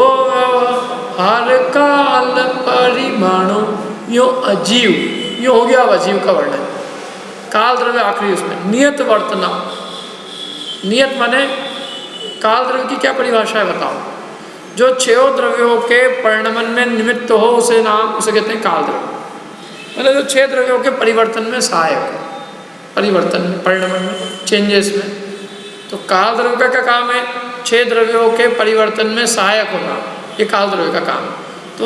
हर काल परिमाणो यो अजीव। यो हो गया अब अजीव का वर्णन। काल द्रव्य आखिरी उसमें। नियत वर्तना, नियत माने काल द्रव्य की क्या परिभाषा है बताओ? जो 6 द्रव्यों के परिणमन में निमित्त हो उसे कहते हैं काल द्रव्य। मतलब जो 6 द्रव्यों के परिवर्तन में सहायक, परिवर्तन में, परिणमन में, चेंजेस में। तो काल द्रव्य का क्या काम है? 6 द्रव्यों के परिवर्तन में सहायक होना, ये काल द्रव्य का काम है। तो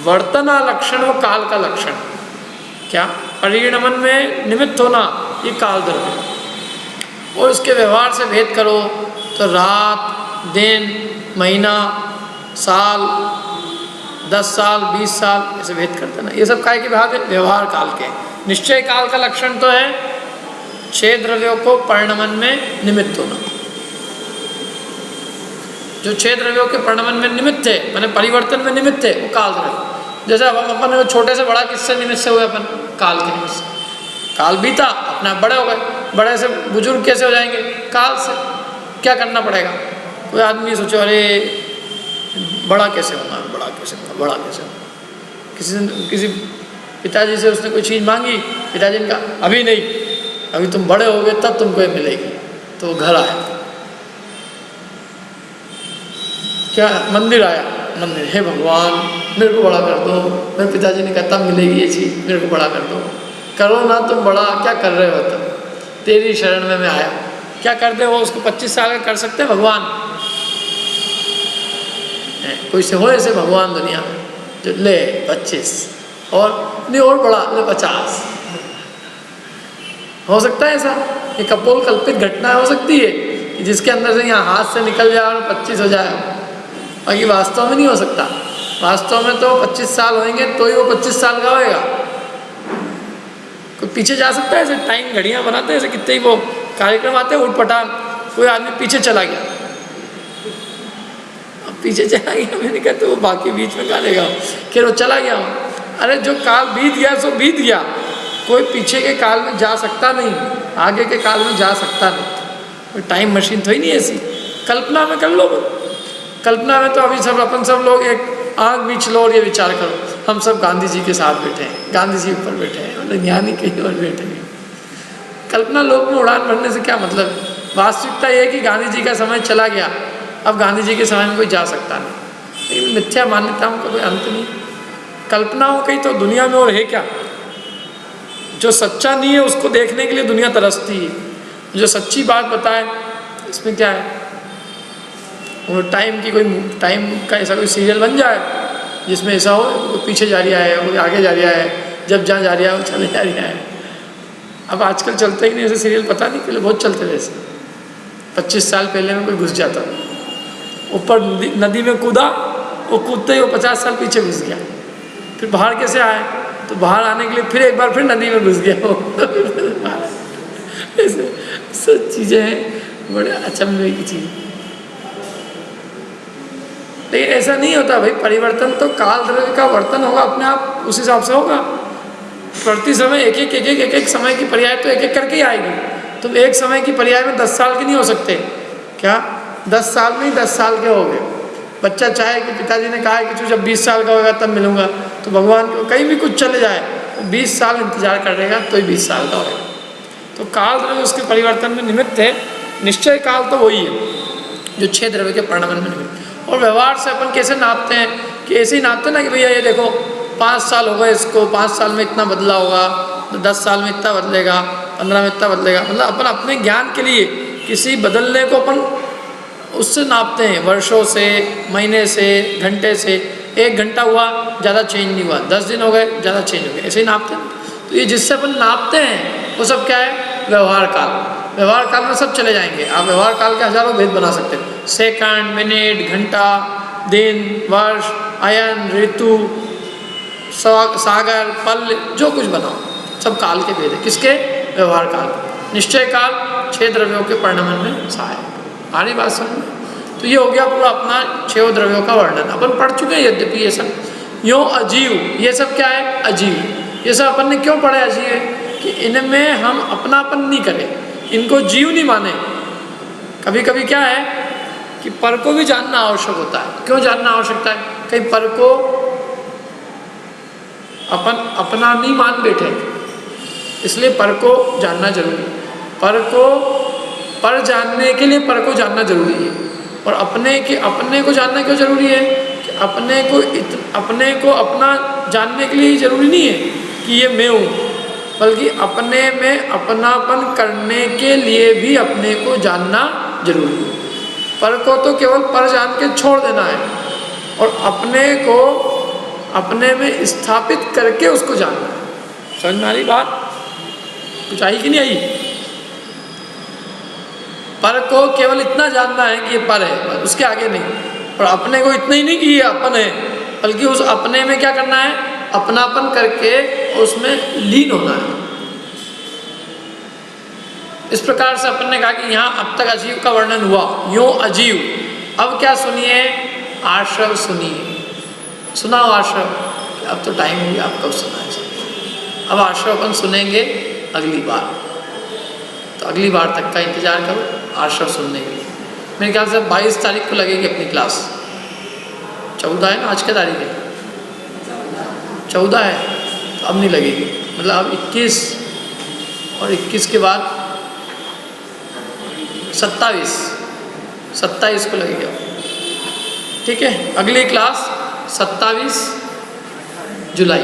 वर्तना लक्षण वो काल का लक्षण। क्या? परिणमन में निमित्त होना, ये काल द्रव्य। और उसके व्यवहार से भेद करो तो रात, दिन, महीना, साल, 10 साल, 20 साल, ऐसे भेद करते ना। ये सब काय के भाग है? व्यवहार काल के। निश्चय काल का लक्षण तो है 6 द्रव्यों को परिणमन में निमित्त होना। जो 6 द्रव्यों के परिणमन में निमित्त है, माने परिवर्तन में निमित्त है, वो काल द्रव्य। जैसे अब अपन छोटे से बड़ा किससे निमित्त से हुए? अपन काल के निमित्त से। काल बीता, अपना बड़े हो गए। बड़े से बुजुर्ग कैसे हो जाएंगे? काल से। क्या करना पड़ेगा? कोई आदमी सोचो अरे बड़ा कैसे होना, बड़ा कैसे होना, बड़ा कैसे होना। किसी पिताजी से उसने कोई चीज़ मांगी, पिताजी ने कहा अभी नहीं, अभी तुम बड़े होगे तब तुमको ये मिलेगी। तो घर आया, क्या मंदिर आया, मंदिर, हे भगवान मेरे को बड़ा कर दो। मेरे पिताजी ने कहा तब मिलेगी ये चीज़, मेरे को बड़ा कर दो। करो ना तुम बड़ा, क्या कर रहे हो तुम? तेरी शरण में मैं आया। क्या कर दे वो? उसको 25 साल का कर सकते हैं भगवान? कोई से हो ऐसे भगवान दुनिया में जो ले 25 और नहीं और बड़ा ले 50? हो सकता है ऐसा? ये कपोल कल्पित घटना हो सकती है कि जिसके अंदर से यहाँ हाथ से निकल जाए और 25 हो जाए, बाकी वास्तव में नहीं हो सकता। वास्तव में तो 25 साल होंगे तो ही वो 25 साल का होएगा। कोई पीछे जा सकता है? ऐसे टाइम घड़ियाँ बनाते हैं, ऐसे कितने ही वो कार्यक्रम आते हैं उठपटांग, कोई आदमी पीछे चला गया, अब पीछे चला गया, मैंने कहा तो वो बाकी बीच में गालेगा, फिर वो चला गया। अरे जो काल बीत गया सो बीत गया, कोई पीछे के काल में जा सकता नहीं, आगे के काल में जा सकता नहीं। कोई टाइम मशीन तो ही नहीं ऐसी। कल्पना में कर लो, कल्पना में तो अभी सब अपन सब लोग एक आँख बीच लो और ये विचार करो, हम सब गांधी जी के साथ बैठे हैं, गांधी जी ऊपर बैठे हैं, मतलब ज्ञानी कहीं और बैठे हैं। कल्पना लोक में उड़ान भरने से क्या मतलब है? वास्तविकता ये है कि गांधी जी का समय चला गया, अब गांधी जी के समय में कोई जा सकता नहीं। लेकिन मिथ्या मान्यताओं का कोई अंत नहीं। कल्पनाओं कहीं तो दुनिया में और है क्या? जो सच्चा नहीं है उसको देखने के लिए दुनिया तरसती है, जो सच्ची बात बताए इसमें क्या है? और टाइम की कोई टाइम का ऐसा कोई सीरियल बन जाए जिसमें ऐसा हो वो पीछे जा रहा है, वो आगे जा रहा है, जब जहाँ जा रहा है वो चले जा रहा है। अब आजकल चलते ही नहीं ऐसे सीरियल, पता नहीं पहले बहुत चलते थे ऐसे। 25 साल पहले में कोई घुस जाता, ऊपर नदी में कूदा, वो कूदते ही वो 50 साल पीछे घुस गया, फिर बाहर कैसे आए, तो बाहर आने के लिए फिर एक बार फिर नदी में घुस गया वो। ऐसे सब चीज़ें हैं, बड़े अचंभे की चीज़। लेकिन ऐसा नहीं होता भाई, परिवर्तन तो काल द्रव्य का वर्तन होगा अपने आप, उस हिसाब से होगा। प्रति समय एक एक समय की पर्याय तो एक एक करके ही आएगी। तुम एक समय की पर्याय में 10 साल के नहीं हो सकते क्या? 10 साल में ही 10 साल के हो गए। बच्चा चाहे कि पिताजी ने कहा है कि तू जब 20 साल का होगा तब मिलूंगा, तो भगवान को कहीं भी कुछ चले जाए तो 20 साल इंतजार करेगा तो ही 20 साल का होगा। तो काल द्रव्य उसके परिवर्तन में निमित्त है, निश्चय काल तो वही है जो 6 द्रव्य के परिणमन में निमित्त। और व्यवहार से अपन कैसे नापते हैं कि ऐसे ही नापते ना कि भैया ये देखो 5 साल हो गए इसको, 5 साल में इतना बदला होगा, तो 10 साल में इतना बदलेगा, 15 में इतना बदलेगा। मतलब अपन अपने ज्ञान के लिए किसी बदलने को अपन उससे नापते हैं, वर्षों से, महीने से, घंटे से। 1 घंटा हुआ ज़्यादा चेंज नहीं हुआ, 10 दिन हो गए ज़्यादा चेंज हो गया, ऐसे ही नापते हैं। तो ये जिससे अपन नापते हैं वो सब क्या है? व्यवहार काल। व्यवहार काल में सब चले जाएंगे। आप व्यवहार काल के हजारों भेद बना सकते हैं, सेकंड, मिनट, घंटा, दिन, वर्ष, अयन, ऋतु, सागर, पल, जो कुछ बनाओ सब काल के भेद है। किसके? व्यवहार काल। निश्चय काल 6 द्रव्यों के परिणमन में सहायक। आ रही बात समझ में? तो ये हो गया पूरा अपना 6 द्रव्यों का वर्णन। अपन पढ़ चुके हैं यद्यपि ये सब। यो अजीव, ये सब क्या है? अजीव। ये सब अपन ने क्यों पढ़ा अजीव है? कि इनमें हम अपनापन नहीं करें, इनको जीव नहीं माने। कभी कभी क्या है कि पर को भी जानना आवश्यक होता है। क्यों जानना आवश्यकता है? कहीं पर को अपन अपना नहीं मान बैठे, इसलिए पर को जानना जरूरी है। पर जानने के लिए पर को जानना जरूरी है। और अपने को जानना क्यों जरूरी है? कि अपने को अपना जानने के लिए ही जरूरी नहीं है कि ये मैं हूँ, बल्कि अपने में अपनापन करने के लिए भी अपने को जानना जरूरी है। पर को तो केवल पर जान के छोड़ देना है, और अपने को अपने में स्थापित करके उसको जानना है। समझ में आ रही बात? कुछ आई कि नहीं आई? पर को केवल इतना जानना है कि ये पर है, बस उसके आगे नहीं। और अपने को इतना ही नहीं कि ये अपन है, बल्कि उस अपने में क्या करना है? अपनापन करके उसमें लीन होना है। इस प्रकार से अपन ने कहा कि यहाँ अब तक अजीव का वर्णन हुआ, यूं अजीव। अब क्या सुनिए? आश्रव सुनिए। सुनाओ आश्रव। अब तो टाइम हो गया, आप कब सुनाए? अब आश्रव अपन सुनेंगे अगली बार, तो अगली बार तक का इंतजार करो आश्रव सुनने के लिए। मेरे ख्याल से 22 तारीख को लगेगी अपनी क्लास। 14 है ना आज क्या तारीख है? 14 है, तो अब नहीं लगेगी। मतलब अब 21 और 21 के बाद 27 को लगेगा। ठीक है, अगली क्लास 27 जुलाई।